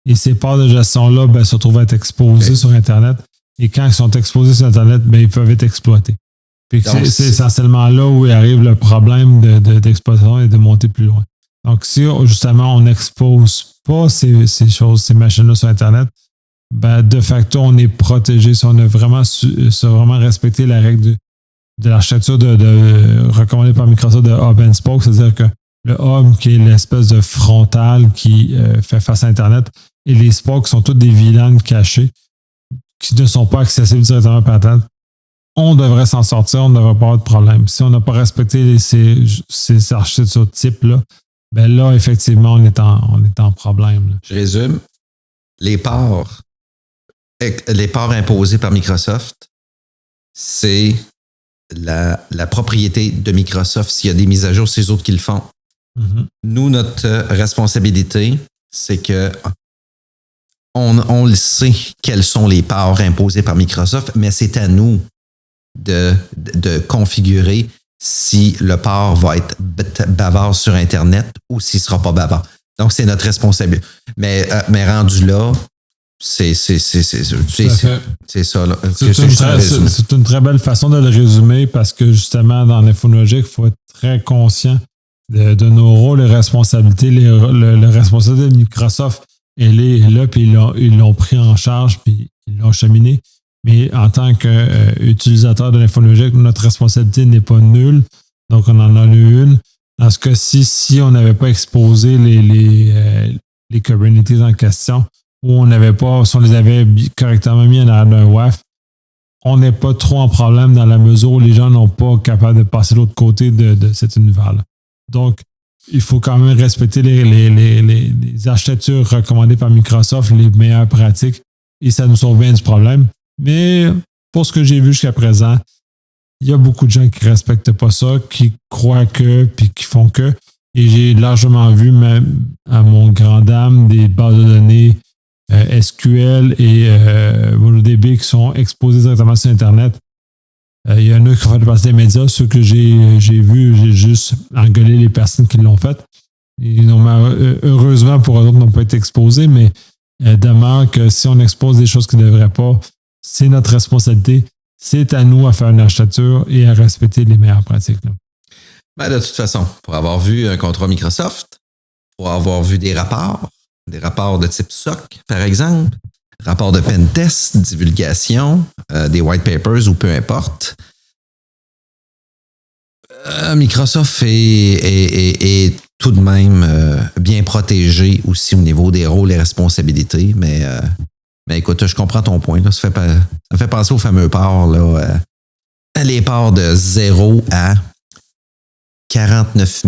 Et ces parts de gestion-là se retrouvent à être exposées sur Internet. Et quand ils sont exposés sur Internet, ils peuvent être exploités. Puis c'est essentiellement là où il arrive le problème d'exploitation et de monter plus loin. Donc, si justement on n'expose pas ces machines-là sur Internet, de facto, on est protégé. Si on a vraiment respecté la règle de l'architecture recommandée par Microsoft de Hub and Spoke, c'est-à-dire que le hub qui est l'espèce de frontal qui fait face à Internet et les spokes sont toutes des VLAN cachés qui ne sont pas accessibles directement par Internet. On devrait s'en sortir, on ne devrait pas avoir de problème. Si on n'a pas respecté ces architectures type-là, là, effectivement, on est en problème. Là. Je résume. Les parts imposées par Microsoft, c'est la propriété de Microsoft. S'il y a des mises à jour, c'est eux autres qui le font. Mm-hmm. Nous, notre responsabilité, c'est que on le sait quelles sont les parts imposées par Microsoft, mais c'est à nous de configurer si le port va être bavard sur Internet ou s'il ne sera pas bavard. Donc, c'est notre responsabilité. Mais rendu là, c'est ça. Là. C'est une très belle façon de le résumer parce que justement, dans l'infonologique, il faut être très conscient de nos rôles et responsabilités. Le responsable de Microsoft, elle est là, puis ils l'ont pris en charge, puis ils l'ont cheminé. Mais en tant qu'utilisateur de l'infonologique, notre responsabilité n'est pas nulle. Donc, on en a eu une. Dans ce cas-ci, si on n'avait pas exposé les Kubernetes en question, ou si on les avait correctement mis en arrière d'un WAF, on n'est pas trop en problème dans la mesure où les gens n'ont pas capable de passer de l'autre côté de cet univers-là. Donc, il faut quand même respecter les architectures recommandées par Microsoft, les meilleures pratiques, et ça nous sauve bien du problème. Mais pour ce que j'ai vu jusqu'à présent, il y a beaucoup de gens qui ne respectent pas ça, qui croient puis qui font que. Et j'ai largement vu, même à mon grand dame, des bases de données SQL et MongoDB qui sont exposées directement sur Internet. Il y en a qui font partie des médias. Ceux que j'ai vus, j'ai juste engueulé les personnes qui l'ont fait. Heureusement, pour eux autres, n'ont pas été exposés, mais demeure que si on expose des choses qui ne devraient pas, c'est notre responsabilité. C'est à nous à faire une architecture et à respecter les meilleures pratiques. De toute façon, pour avoir vu un contrat Microsoft, pour avoir vu des rapports de type SOC, par exemple, rapports de pentest, divulgation, des white papers ou peu importe, Microsoft est tout de même bien protégé aussi au niveau des rôles et responsabilités, mais écoute, je comprends ton point. Là. Ça me fait penser aux fameux parts, là, les parts de 0 à 49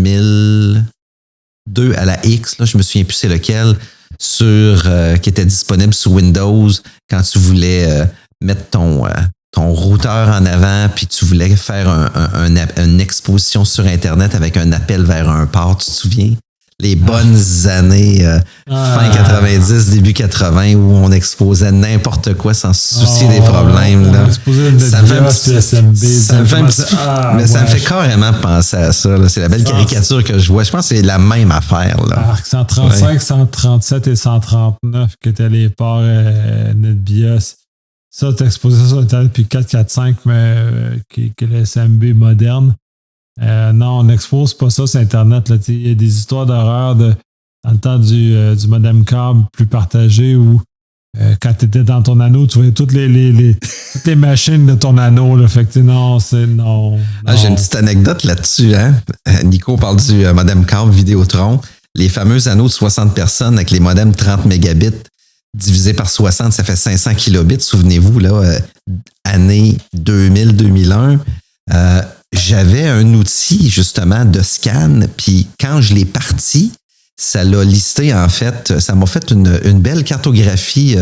2 à la X, là, je me souviens plus c'est lequel, qui était disponible sur Windows quand tu voulais mettre ton routeur en avant puis tu voulais faire une exposition sur Internet avec un appel vers un port, tu te souviens? Les bonnes années fin 90, début 80 où on exposait n'importe quoi sans se soucier des problèmes. Là. Ça me fait carrément penser à ça. Là. C'est la belle caricature que je vois. Je pense que c'est la même affaire. Là. 135, 137 et 139 qui étaient les ports NetBIOS. Ça, tu exposé ça sur Internet, puis 445, mais qui est le SMB moderne. Non, on n'expose pas ça sur Internet. Il y a des histoires d'horreur dans le temps du modem câble plus partagé où quand tu étais dans ton anneau, tu voyais toutes les machines de ton anneau. Là. Fait que non. J'ai une petite anecdote là-dessus. Hein? Nico parle du modem câble Vidéotron. Les fameux anneaux de 60 personnes avec les modems 30 mégabits divisé par 60, ça fait 500 kilobits. Souvenez-vous, là, année 2000-2001. J'avais un outil, justement, de scan, puis quand je l'ai parti, ça l'a listé, en fait, ça m'a fait une belle cartographie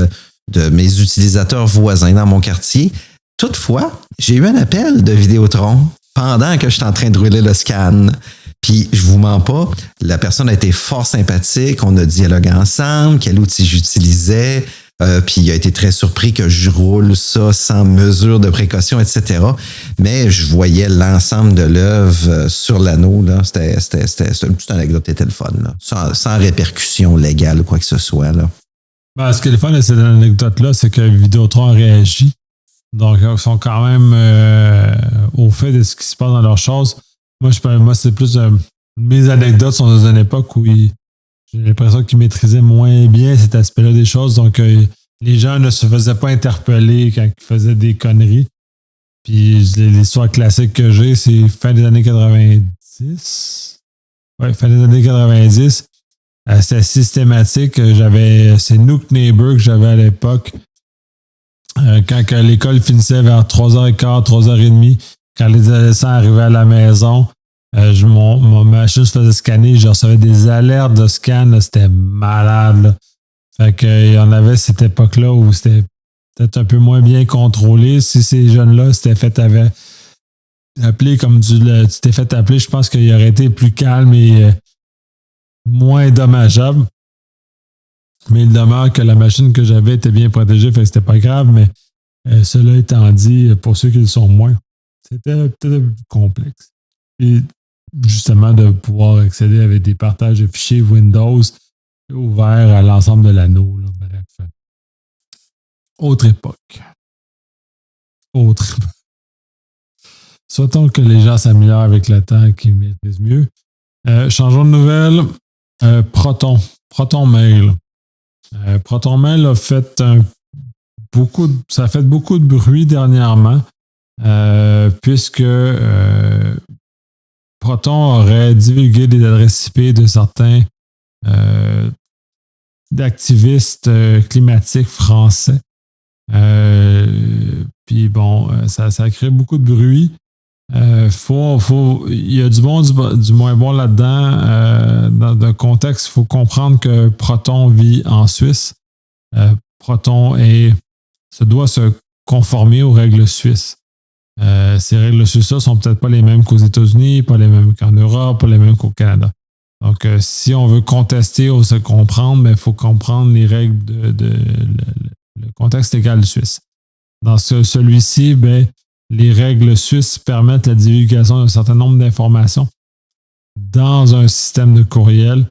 de mes utilisateurs voisins dans mon quartier. Toutefois, j'ai eu un appel de Vidéotron pendant que j'étais en train de rouler le scan. Puis, je vous mens pas, la personne a été fort sympathique, on a dialogué ensemble, quel outil j'utilisais, puis il a été très surpris que je roule ça sans mesure de précaution, etc. Mais je voyais l'ensemble de l'œuvre sur l'anneau, là. C'était une petite anecdote qui était le fun, là. Sans répercussion légale ou quoi que ce soit, là. Ben, ce qui est le fun de cette anecdote-là, c'est que Vidéotron a réagi. Donc, ils sont quand même au fait de ce qui se passe dans leurs choses. Moi, c'est plus. Mes anecdotes sont dans une époque où j'ai l'impression qu'ils maîtrisaient moins bien cet aspect-là des choses. Donc, les gens ne se faisaient pas interpeller quand ils faisaient des conneries. Puis, l'histoire classique que j'ai, c'est fin des années 90. Ouais, fin des années 90. C'est systématique. C'est Nook Neighbor que j'avais à l'époque. Quand l'école finissait vers 3h15, 3h30, quand les adolescents arrivaient à la maison, ma machine se faisait scanner, je recevais des alertes de scan, là, c'était malade. Là. Fait qu'il y en avait cette époque-là où c'était peut-être un peu moins bien contrôlé. Si ces jeunes-là s'étaient fait appeler comme tu t'es fait appeler, je pense qu'il aurait été plus calme et moins dommageable. Mais il demeure que la machine que j'avais était bien protégée, fait que c'était pas grave, mais cela étant dit, pour ceux qui le sont moins, c'était peut-être un peu plus complexe. Et justement, de pouvoir accéder avec des partages de fichiers Windows ouverts à l'ensemble de l'anneau. Là. Bref. Autre époque. Souhaitons que les gens s'améliorent avec le temps et qu'ils maîtrisent mieux. Changeons de nouvelle. Proton Mail. Proton Mail a fait ça a fait beaucoup de bruit dernièrement, puisque Proton aurait divulgué des adresses IP de certains d'activistes climatiques français. Puis bon, ça a créé beaucoup de bruit. Il y a du bon, du moins bon là-dedans. Dans le contexte, il faut comprendre que Proton vit en Suisse. Proton doit se conformer aux règles suisses. Ces règles suisses-là sont peut-être pas les mêmes qu'aux États-Unis, pas les mêmes qu'en Europe, pas les mêmes qu'au Canada. Donc, si on veut contester ou se comprendre, il faut comprendre les règles le contexte légal suisse. Dans celui-ci, les règles suisses permettent la divulgation d'un certain nombre d'informations dans un système de courriel,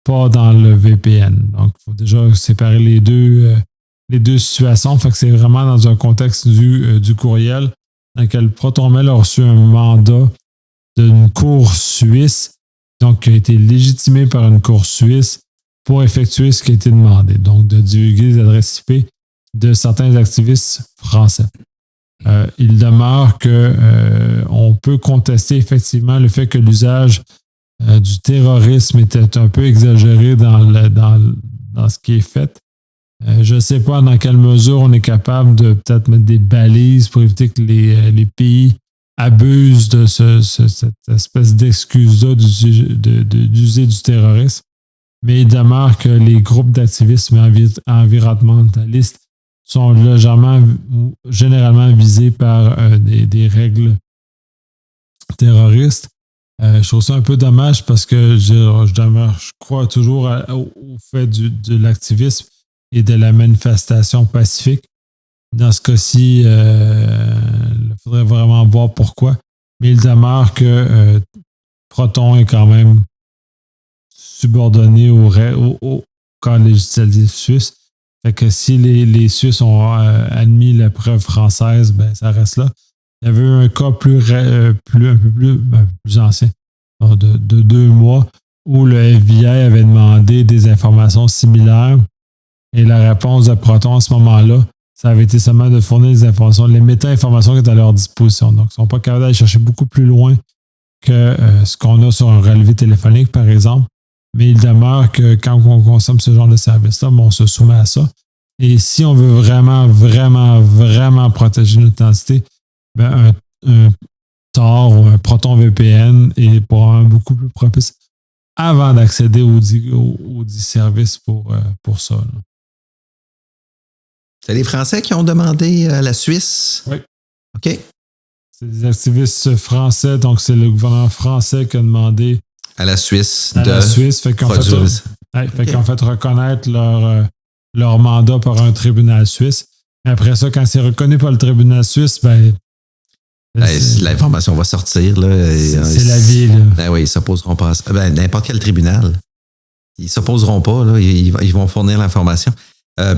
pas dans le VPN. Donc, il faut déjà séparer les deux situations. Fait que c'est vraiment dans un contexte du courriel dans lequel ProtonMail a reçu un mandat d'une cour suisse, donc qui a été légitimé par une cour suisse pour effectuer ce qui a été demandé, donc de divulguer les adresses IP de certains activistes français. Il demeure qu'on peut contester effectivement le fait que l'usage du terrorisme était un peu exagéré dans ce qui est fait. Je ne sais pas dans quelle mesure on est capable de peut-être mettre des balises pour éviter que les pays abusent de cette espèce d'excuse-là d'user du terrorisme. Mais il demeure que les groupes d'activisme environnementalistes sont généralement visés par des règles terroristes. Je trouve ça un peu dommage parce que je crois toujours au fait de l'activisme et de la manifestation pacifique. Dans ce cas-ci, il faudrait vraiment voir pourquoi. Mais il demeure que Proton est quand même subordonné au cadre législatif suisse. Fait que si les Suisses ont admis la preuve française, ça reste là. Il y avait eu un cas un peu plus ancien, de 2 mois, où le FBI avait demandé des informations similaires et la réponse de Proton à ce moment-là, ça avait été seulement de fournir les informations, les méta-informations qui étaient à leur disposition. Donc, ils ne sont pas capables d'aller chercher beaucoup plus loin que ce qu'on a sur un relevé téléphonique, par exemple. Mais il demeure que quand on consomme ce genre de service-là, on se soumet à ça. Et si on veut vraiment, vraiment, vraiment protéger notre identité, un Tor ou un Proton VPN est probablement beaucoup plus propice avant d'accéder aux 10 services pour ça. Là. C'est les Français qui ont demandé à la Suisse? Oui. OK. C'est des activistes français, donc c'est le gouvernement français qui a demandé À la Suisse. À la Suisse. Fait qu'on fait reconnaître leur mandat par un tribunal suisse. Mais après ça, quand c'est reconnu par le tribunal suisse, l'information va sortir. Là, c'est la vie. Là. Ben oui, ils s'opposeront pas à ça. N'importe quel tribunal. Ils s'opposeront pas. Là, ils vont fournir l'information.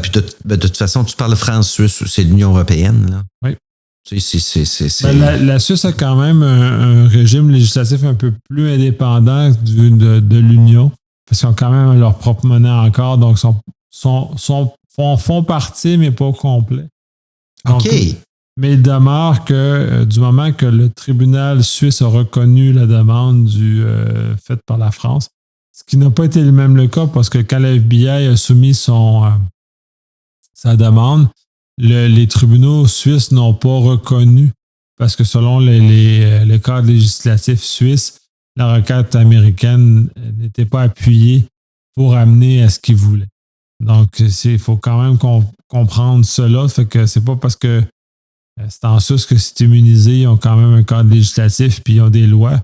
Puis de toute façon, tu parles de France-Suisse, c'est l'Union européenne. Là. Oui. La Suisse a quand même un régime législatif un peu plus indépendant de l'Union, parce qu'ils ont quand même leur propre monnaie encore, donc font partie, mais pas au complet. Donc, OK. Mais il demeure que du moment que le tribunal suisse a reconnu la demande faite par la France, ce qui n'a pas été même le cas, parce que quand la FBI a soumis sa demande, les tribunaux suisses n'ont pas reconnu, parce que selon le cadre législatif suisse, la requête américaine n'était pas appuyée pour amener à ce qu'ils voulaient. Donc, il faut quand même comprendre cela. Fait que c'est pas parce que c'est en Suisse que c'est immunisé, ils ont quand même un cadre législatif, puis ils ont des lois.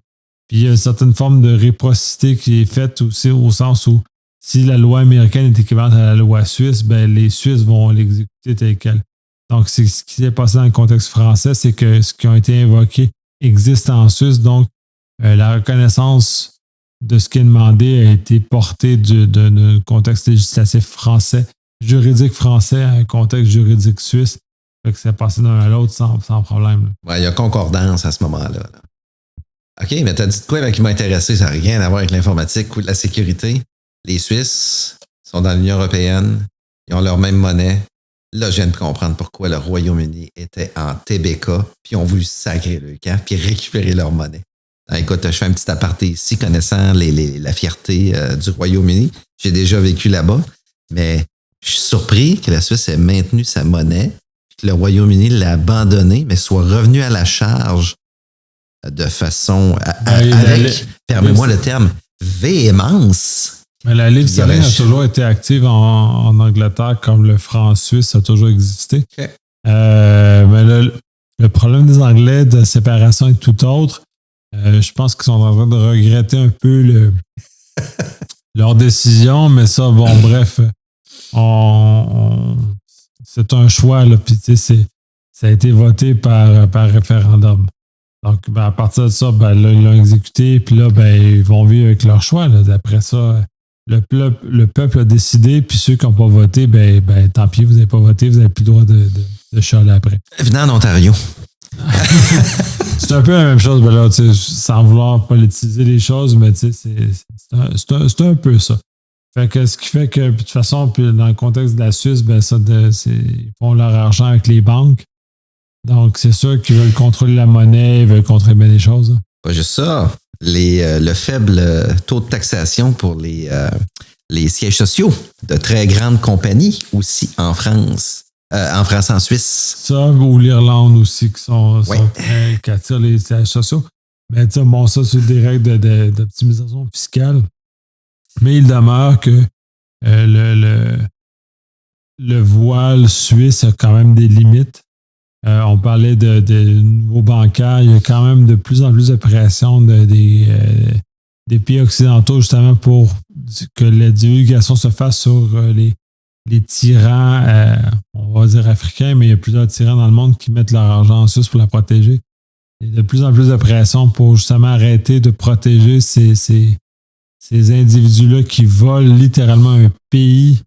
Puis il y a une certaine forme de réciprocité qui est faite aussi, au sens où si la loi américaine est équivalente à la loi suisse, les Suisses vont l'exécuter tel quel. Donc, c'est ce qui s'est passé dans le contexte français, c'est que ce qui a été invoqué existe en Suisse. Donc, la reconnaissance de ce qui est demandé a été portée d'un contexte législatif français, juridique français à un contexte juridique suisse. Fait que c'est passé d'un à l'autre sans problème. Ouais, il y a concordance à ce moment-là. Là. OK, mais tu as dit de quoi qui m'a intéressé? Ça n'a rien à voir avec l'informatique ou la sécurité. Les Suisses sont dans l'Union européenne. Ils ont leur même monnaie. Là, je viens de comprendre pourquoi le Royaume-Uni était en TBK, puis ils ont voulu sacrer le camp, puis récupérer leur monnaie. Alors, écoute, je fais un petit aparté ici, connaissant la fierté du Royaume-Uni. J'ai déjà vécu là-bas, mais je suis surpris que la Suisse ait maintenu sa monnaie, puis que le Royaume-Uni l'ait abandonnée, mais soit revenu à la charge de façon permets-moi le terme, véhémence. Mais la Ligue sterling a toujours été active en Angleterre comme le franc suisse a toujours existé. Okay. Mais le problème des Anglais de séparation est tout autre. Je pense qu'ils sont en train de regretter un peu leur décision, mais ça, bon, bref, c'est un choix, là, puis ça a été voté par référendum. Donc, à partir de ça, là, ils l'ont exécuté, puis là, ils vont vivre avec leur choix. Là. D'après ça, le peuple a décidé, puis ceux qui n'ont pas voté, tant pis, vous n'avez pas voté, vous n'avez plus le droit de chialer après. Venant en Ontario. C'est un peu la même chose, là, sans vouloir politiser les choses, mais c'est un peu ça. Fait que ce qui fait que, de toute façon, puis dans le contexte de la Suisse, ils font leur argent avec les banques. Donc, c'est sûr qu'ils veulent contrôler la monnaie, ils veulent contrôler bien les choses. Hein. Pas juste ça. Le faible taux de taxation pour les sièges sociaux de très grandes compagnies aussi en France. En Suisse. Ça, ou l'Irlande aussi, qui attirent les sièges sociaux. Mais bon, ça, c'est des règles d'optimisation fiscale. Mais il demeure que le voile suisse a quand même des limites. On parlait de nouveaux bancaires. Il y a quand même de plus en plus de pression des pays occidentaux, justement, pour que la divulgation se fasse sur les tyrans, on va dire africains, mais il y a plusieurs tyrans dans le monde qui mettent leur argent en Suisse pour la protéger. Il y a de plus en plus de pression pour justement arrêter de protéger ces individus-là qui volent littéralement un pays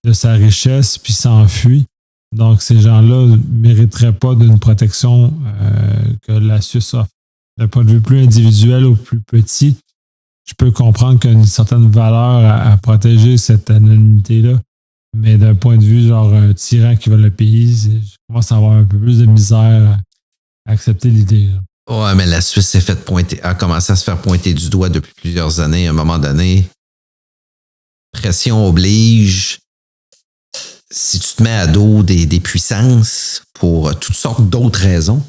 de sa richesse puis s'enfuient. Donc, ces gens-là ne mériteraient pas d'une protection que la Suisse offre. D'un point de vue plus individuel ou plus petit, je peux comprendre qu'il y a une certaine valeur à protéger cette anonymité-là. Mais d'un point de vue, genre un tyran qui vole le pays, je commence à avoir un peu plus de misère à accepter l'idée. Là. Ouais, mais la Suisse a commencé à se faire pointer du doigt depuis plusieurs années. À un moment donné, pression oblige. Si tu te mets à dos des puissances pour toutes sortes d'autres raisons,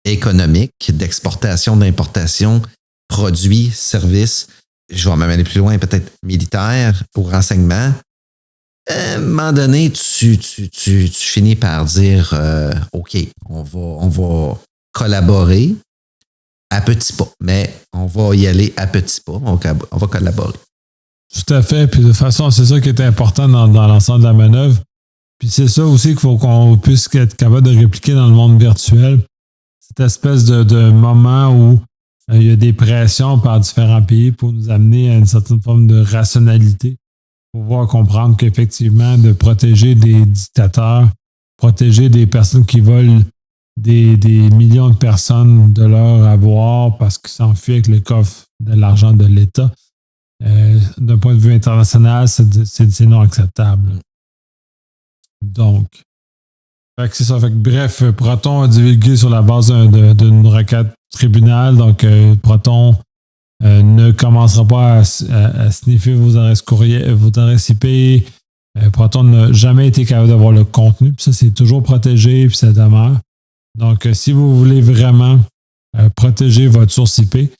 économiques, d'exportation, d'importation, produits, services, je vais même aller plus loin, peut-être militaires, pour renseignement, à un moment donné, tu finis par dire OK, on va collaborer, à petits pas. Mais on va y aller à petits pas. On va collaborer. Tout à fait. Puis de toute façon, c'est ça qui est important dans l'ensemble de la manœuvre. Puis c'est ça aussi qu'il faut qu'on puisse être capable de répliquer dans le monde virtuel. Cette espèce de moment où il y a des pressions par différents pays pour nous amener à une certaine forme de rationalité. Pour pouvoir comprendre qu'effectivement, de protéger des dictateurs, protéger des personnes qui volent des millions de personnes de leur avoir parce qu'ils s'enfuient avec le coffre de l'argent de l'État, d'un point de vue international, c'est non acceptable. Donc, c'est ça. Bref, Proton a divulgué sur la base d'une requête tribunal. Donc, Proton ne commencera pas à sniffer vos adresses courriel, vos adresses IP. Proton n'a jamais été capable d'avoir le contenu. Puis ça, c'est toujours protégé, puis ça demeure. Donc, si vous voulez vraiment protéger votre source IP,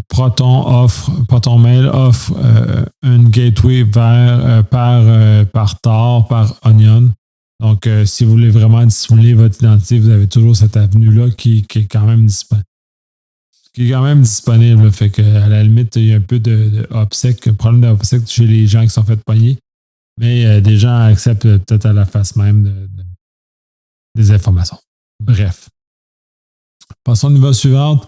Proton Mail offre une gateway par Tor, par Onion. Donc, si vous voulez vraiment dissimuler votre identité, vous avez toujours cette avenue-là qui est quand même disponible. Fait qu'à la limite, il y a un peu de obsèque, problème d'obsèque chez les gens qui sont fait pogner. Mais des gens acceptent peut-être à la face même des informations. Bref. Passons au niveau suivant.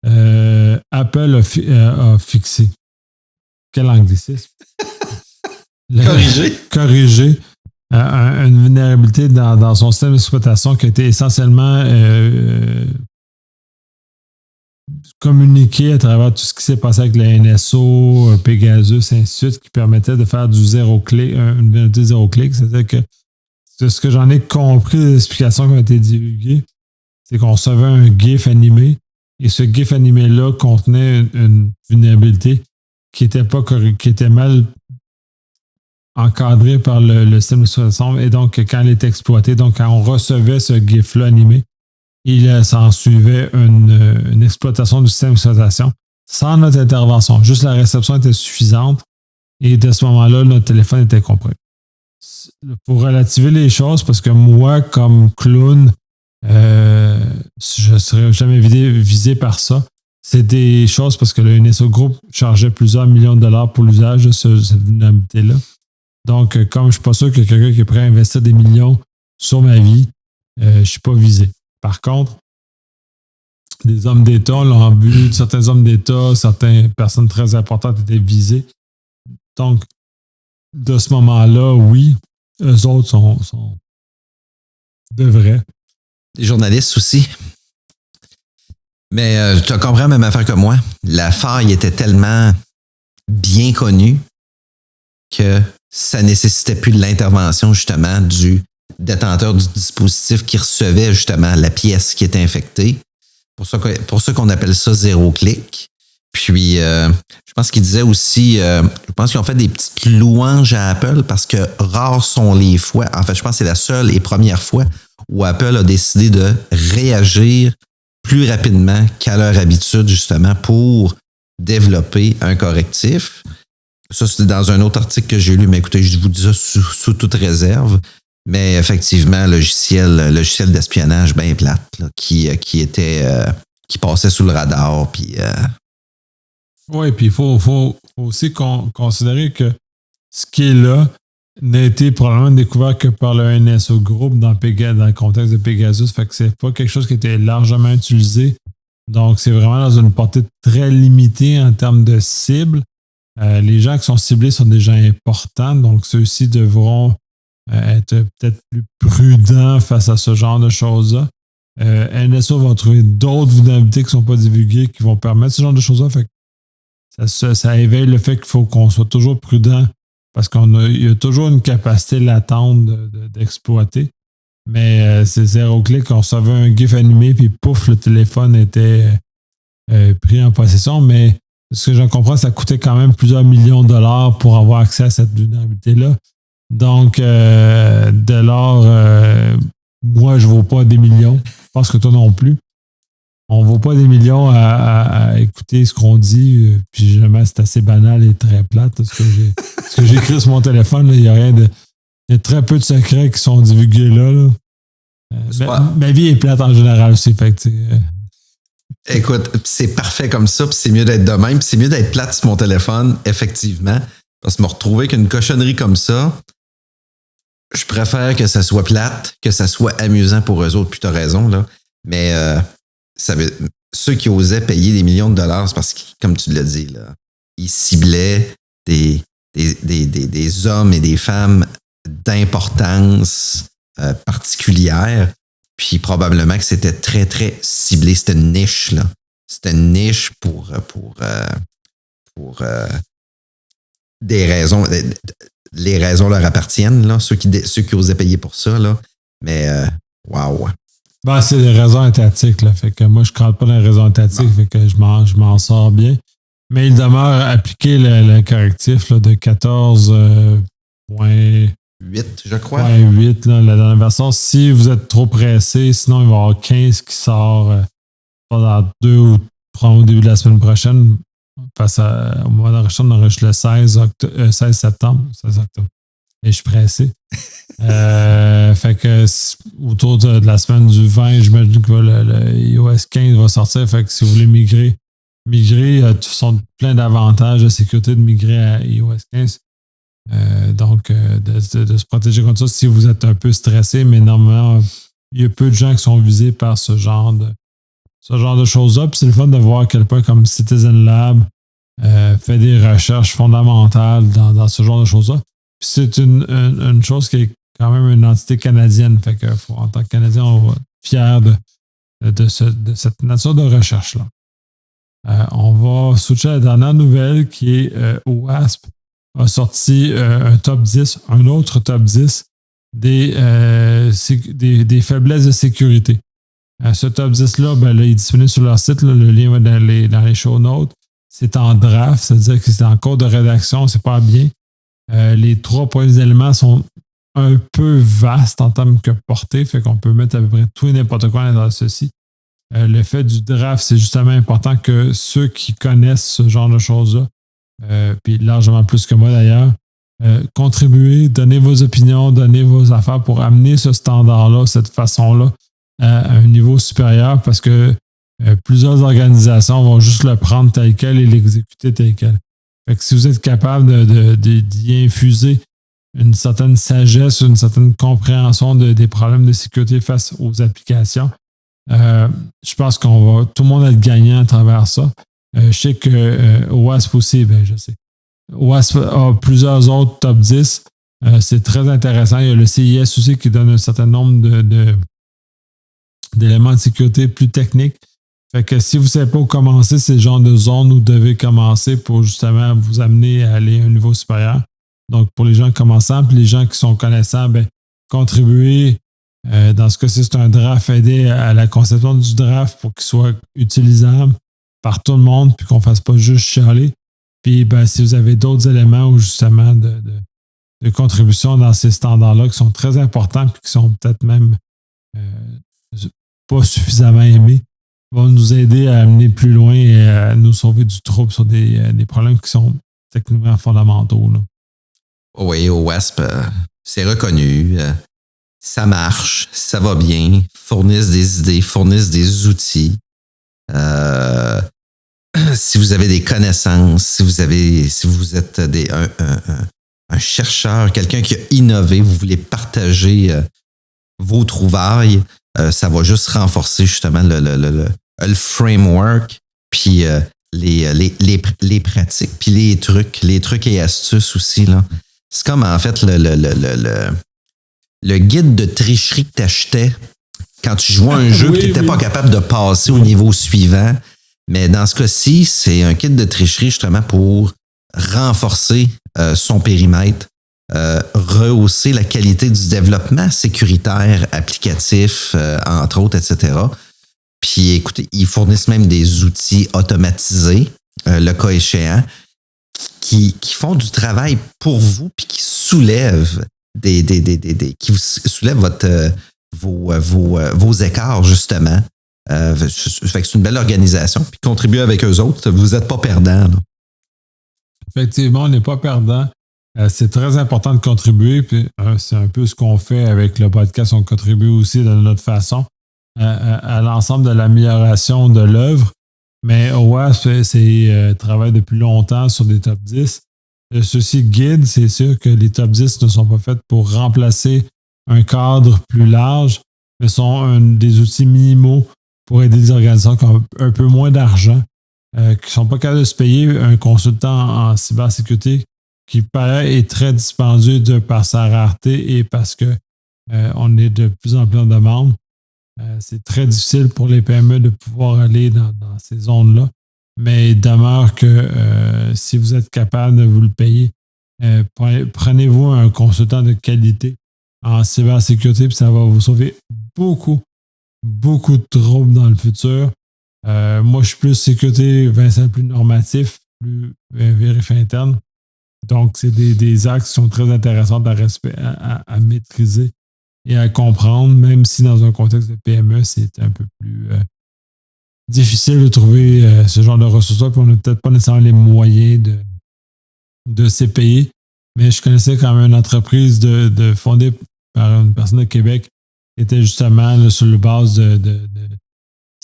Apple a fixé. Quel anglicisme? Corrigé. Une vulnérabilité dans son système d'exploitation qui a été essentiellement communiqué à travers tout ce qui s'est passé avec la NSO, Pegasus, ainsi de suite, qui permettait de faire du zéro-clic, une vulnérabilité zéro-clic. C'est-à-dire que ce que j'en ai compris des explications qui ont été divulguées, c'est qu'on recevait un GIF animé et ce GIF animé-là contenait une vulnérabilité qui était mal encadrée par le système d'exploitation. Et donc, quand elle était exploitée, donc quand on recevait ce GIF-là animé, il s'en suivait une exploitation du système d'exploitation sans notre intervention. Juste la réception était suffisante et de ce moment-là, notre téléphone était compris. Pour relativiser les choses, parce que moi, comme clown, je ne serais jamais visé par ça. C'est des choses parce que le NSO Group chargeait plusieurs millions de dollars pour l'usage de cette vulnérabilité-là. Donc, comme je ne suis pas sûr que quelqu'un qui est prêt à investir des millions sur ma vie, je ne suis pas visé. Par contre, des hommes d'État l'ont vu, certains hommes d'État, certaines personnes très importantes étaient visées. Donc, de ce moment-là, oui, eux autres sont devraient. Les journalistes aussi. Mais tu comprends la même affaire que moi. La faille était tellement bien connue que ça nécessitait plus de l'intervention justement du détenteur du dispositif qui recevait justement la pièce qui était infectée. Pour ça qu'on appelle ça zéro-clic. Puis, je pense qu'il disait aussi, je pense qu'ils ont fait des petites louanges à Apple parce que rares sont les fois, en fait, je pense que c'est la seule et première fois où Apple a décidé de réagir plus rapidement qu'à leur habitude, justement, pour développer un correctif. Ça, c'était dans un autre article que j'ai lu, mais écoutez, je vous dis ça sous toute réserve. Mais effectivement, logiciel d'espionnage bien plate, là, qui passait sous le radar. Puis, oui, puis il faut aussi considérer que ce qui est là n'a été probablement découvert que par le NSO Group dans le contexte de Pegasus. Fait que c'est pas quelque chose qui était largement utilisé. Donc, c'est vraiment dans une portée très limitée en termes de cible. Les gens qui sont ciblés sont des gens importants, donc ceux-ci devront être peut-être plus prudents face à ce genre de choses-là. NSO va trouver d'autres vulnérabilités qui ne sont pas divulguées qui vont permettre ce genre de choses-là. Fait que ça éveille le fait qu'il faut qu'on soit toujours prudent parce qu'il y a toujours une capacité latente d'exploiter. Mais c'est zéro-clic, on recevait un GIF animé, puis pouf, le téléphone était pris en possession. Mais ce que j'en comprends, ça coûtait quand même plusieurs millions de dollars pour avoir accès à cette vulnérabilité-là. Donc, dès lors, moi, je ne vaux pas des millions. Je pense que toi non plus. On ne vaut pas des millions à écouter ce qu'on dit. Puis, jamais, c'est assez banal et très plate. Ce que j'ai écrit sur mon téléphone, il y a rien de... Il y a très peu de secrets qui sont divulgués là. Ma vie est plate en général aussi. Fait que, Écoute, c'est parfait comme ça, puis c'est mieux d'être de même, puis c'est mieux d'être plate sur mon téléphone, effectivement, parce que me retrouver qu'une cochonnerie comme ça, je préfère que ça soit plate, que ça soit amusant pour eux autres, puis t'as raison, là. Mais ceux qui osaient payer des millions de dollars, c'est parce que, comme tu l'as dit, là, ils ciblaient des hommes et des femmes d'importance particulière. Puis probablement que c'était très, très ciblé. C'était une niche, là. C'était une niche pour des raisons. Les raisons leur appartiennent, là. Ceux qui osaient payer pour ça, là. Mais, waouh. Ben, c'est des raisons étatiques, là. Fait que moi, je ne cadre pas dans les raisons étatiques, fait que je m'en sors bien. Mais il demeure appliqué le correctif là, de 14.8, je crois. 8, là, la dernière version. Si vous êtes trop pressé, sinon il va y avoir 15 qui sort dans 2 ou 3 au début de la semaine prochaine. Au mois d'enregistrement, on enregistre le 16 septembre. 16 octobre. Et je suis pressé. Fait que autour de la semaine du 20, je me dis que le iOS 15 va sortir. Fait que si vous voulez migrer, sont plein d'avantages de sécurité de migrer à iOS 15. Donc, de se protéger contre ça si vous êtes un peu stressé, mais normalement, il y a peu de gens qui sont visés par ce genre de choses-là. Puis c'est le fun de voir à quel point, comme Citizen Lab, fait des recherches fondamentales dans ce genre de choses-là. Puis c'est une chose qui est quand même une entité canadienne. Fait que en tant que Canadien, on va être fiers de cette nature de recherche-là. On va switcher à la dernière nouvelle qui est OWASP a sorti un autre top 10 des faiblesses de sécurité. Ce top 10-là, là, il est disponible sur leur site. Là, le lien va dans les show notes. C'est en draft, c'est-à-dire que c'est en cours de rédaction, c'est pas bien. Les 3 premiers éléments sont un peu vastes en termes que portée, fait qu'on peut mettre à peu près tout et n'importe quoi dans ceci. Le fait du draft, c'est justement important que ceux qui connaissent ce genre de choses-là, puis largement plus que moi d'ailleurs, contribuez, donnez vos opinions, donnez vos affaires pour amener ce standard-là, cette façon-là, à un niveau supérieur parce que plusieurs organisations vont juste le prendre tel quel et l'exécuter tel quel. Fait que si vous êtes capable d'y infuser une certaine sagesse, une certaine compréhension des problèmes de sécurité face aux applications, je pense tout le monde être gagnant à travers ça. Je sais que OWASP aussi, je sais. OWASP a plusieurs autres top 10. C'est très intéressant. Il y a le CIS aussi qui donne un certain nombre d'éléments de sécurité plus techniques. Fait que si vous ne savez pas où commencer, c'est le genre de zone où vous devez commencer pour justement vous amener à aller à un niveau supérieur. Donc, pour les gens commençants, puis les gens qui sont connaissants, contribuer. Dans ce cas-ci, c'est un draft, aider à la conception du draft pour qu'il soit utilisable par tout le monde, puis qu'on ne fasse pas juste chialer. Puis, si vous avez d'autres éléments ou justement de contribution dans ces standards-là qui sont très importants puis qui sont peut-être même pas suffisamment aimés, vont nous aider à amener plus loin et à nous sauver du trouble sur des problèmes qui sont techniquement fondamentaux, là. Oui, OWASP, c'est reconnu. Ça marche, ça va bien, fournissent des idées, fournissent des outils. Si vous avez des connaissances, si vous êtes un chercheur, quelqu'un qui a innové, vous voulez partager vos trouvailles, ça va juste renforcer justement le framework, puis les pratiques, puis les trucs et astuces aussi, là. C'est comme en fait le guide de tricherie que tu achetais quand tu jouais à un jeu et tu n'étais pas capable de passer au niveau suivant. Mais dans ce cas-ci, c'est un guide de tricherie justement pour renforcer son périmètre, rehausser la qualité du développement sécuritaire, applicatif, entre autres, etc. Puis écoutez, ils fournissent même des outils automatisés, le cas échéant, qui font du travail pour vous puis qui soulèvent qui soulèvent vos écarts, justement. Fait que c'est une belle organisation. Puis contribuer avec eux autres, vous n'êtes pas perdant, là. Effectivement, on n'est pas perdant. C'est très important de contribuer. Puis c'est un peu ce qu'on fait avec le podcast. On contribue aussi de notre façon. à l'ensemble de l'amélioration de l'œuvre. Mais OWASP travaille depuis longtemps sur des top 10. Ceci guide, c'est sûr que les top 10 ne sont pas faits pour remplacer un cadre plus large, mais sont des outils minimaux pour aider des organisations qui ont un peu moins d'argent, qui ne sont pas capables de se payer un consultant en cybersécurité qui paraît est très dispendieux par sa rareté et parce que on est de plus en plus en demande. C'est très difficile pour les PME de pouvoir aller dans ces zones-là, mais il demeure que si vous êtes capable de vous le payer, prenez-vous un consultant de qualité en cybersécurité, puis ça va vous sauver beaucoup de troubles dans le futur. Moi, je suis plus sécurité, Vincent plus normatif, plus vérif interne. Donc, c'est des axes qui sont très intéressants à maîtriser et à comprendre, même si dans un contexte de PME, c'est un peu plus difficile de trouver ce genre de ressources-là, puis on n'a peut-être pas nécessairement les moyens de s'y payer. Mais je connaissais quand même une entreprise fondée par une personne de Québec qui était justement là, sur le base de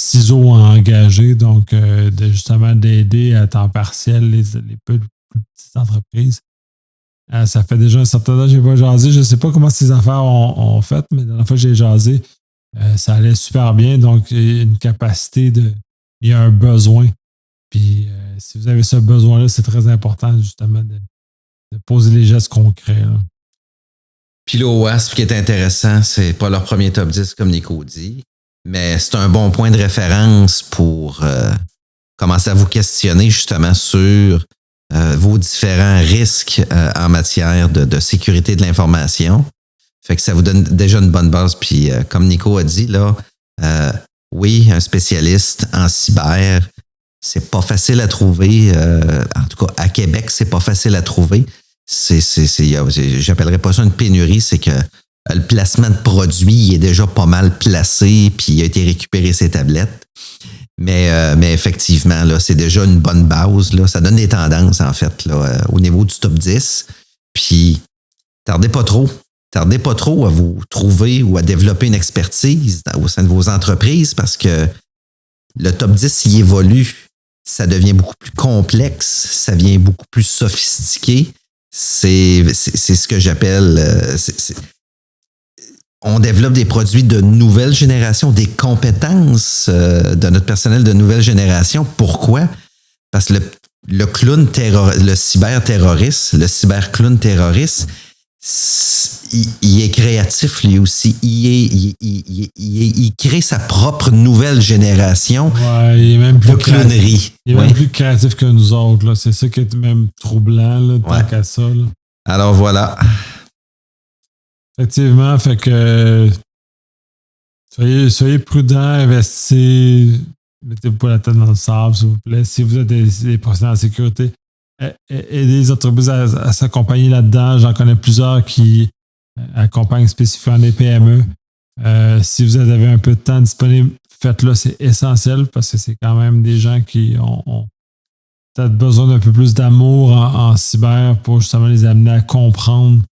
ciseaux engagés, donc justement d'aider à temps partiel les plus petites entreprises. Ça fait déjà un certain temps que je n'ai pas jasé. Je ne sais pas comment ces affaires ont fait, mais la dernière fois que j'ai jasé, ça allait super bien. Donc, il y a une capacité il y a un besoin. Puis, si vous avez ce besoin-là, c'est très important justement de poser les gestes concrets. Là. Puis l'OWASP, ce qui est intéressant, c'est pas leur premier top 10 comme Nico dit, mais c'est un bon point de référence pour commencer à vous questionner justement sur vos différents risques en matière de sécurité de l'information. Fait que ça vous donne déjà une bonne base. Puis comme Nico a dit, là, oui, un spécialiste en cyber, c'est pas facile à trouver. En tout cas, à Québec, c'est pas facile à trouver. J'appellerais pas ça une pénurie, c'est que le placement de produits est déjà pas mal placé, puis il a été récupéré ses tablettes. Mais effectivement, là, c'est déjà une bonne base. Là. Ça donne des tendances, en fait, là, au niveau du top 10. Puis, tardez pas trop à vous trouver ou à développer une expertise au sein de vos entreprises parce que le top 10, il évolue. Ça devient beaucoup plus complexe, ça devient beaucoup plus sophistiqué. C'est ce que j'appelle... on développe des produits de nouvelle génération, des compétences de notre personnel de nouvelle génération. Pourquoi? Parce que le cyberterroriste, le cyberclown terroriste, il est créatif lui aussi. Il crée sa propre nouvelle génération il est même plus de clownerie. Il est même plus créatif que nous autres. Là. C'est ça qui est même troublant, là, tant qu'à ça. Là. Alors voilà. Effectivement, fait que soyez prudents, investissez, mettez pas la tête dans le sable, s'il vous plaît. Si vous êtes des professionnels en sécurité, aidez les entreprises à s'accompagner là-dedans. J'en connais plusieurs qui accompagnent spécifiquement les PME. Si vous avez un peu de temps disponible, faites-le, c'est essentiel parce que c'est quand même des gens qui ont peut-être besoin d'un peu plus d'amour en cyber pour justement les amener à comprendre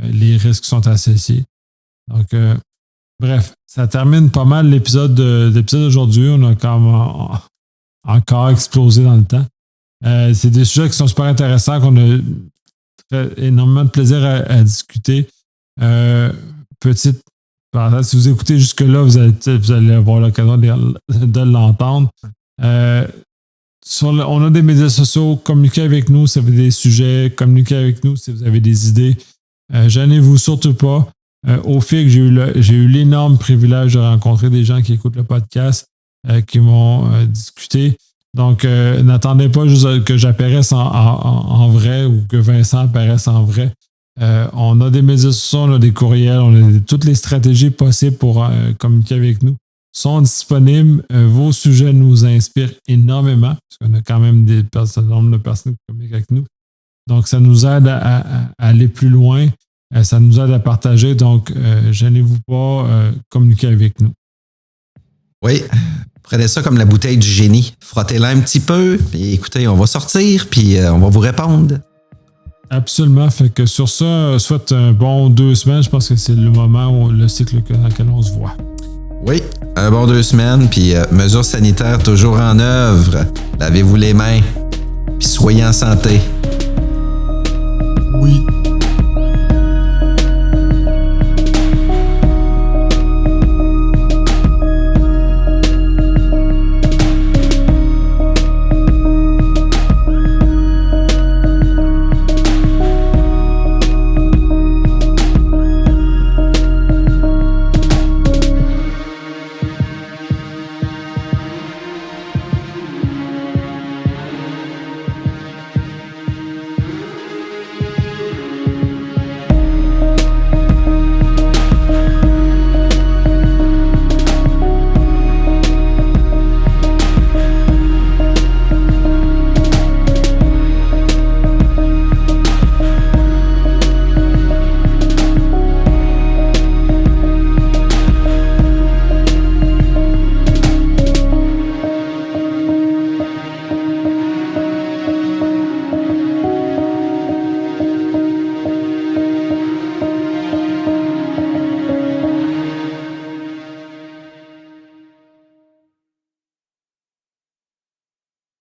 les risques qui sont associés. Donc, bref, ça termine pas mal l'épisode d'aujourd'hui. On a quand même encore explosé dans le temps. C'est des sujets qui sont super intéressants, qu'on a énormément de plaisir à discuter. Petite parenthèse, si vous écoutez jusque-là, vous allez avoir l'occasion de l'entendre. On a des médias sociaux, communiquez avec nous si vous avez des sujets, communiquez avec nous si vous avez des idées. Gênez-vous surtout pas. Au fait que j'ai eu l'énorme privilège de rencontrer des gens qui écoutent le podcast, qui m'ont discuté. Donc, n'attendez pas juste que j'apparaisse en vrai ou que Vincent apparaisse en vrai. On a des médias sociaux, on a des courriels, on a toutes les stratégies possibles pour communiquer avec nous sont disponibles. Vos sujets nous inspirent énormément parce qu'on a quand même un nombre de personnes qui communiquent avec nous. Donc, ça nous aide à aller plus loin. Ça nous aide à partager. Donc, gênez-vous pas, communiquez avec nous. Oui, prenez ça comme la bouteille du génie. Frottez-la un petit peu, puis écoutez, on va sortir, puis on va vous répondre. Absolument. Fait que sur ça, souhaite un bon 2 semaines. Je pense que c'est le moment, le cycle dans lequel on se voit. Oui, un bon 2 semaines, puis mesures sanitaires toujours en œuvre. Lavez-vous les mains, puis soyez en santé.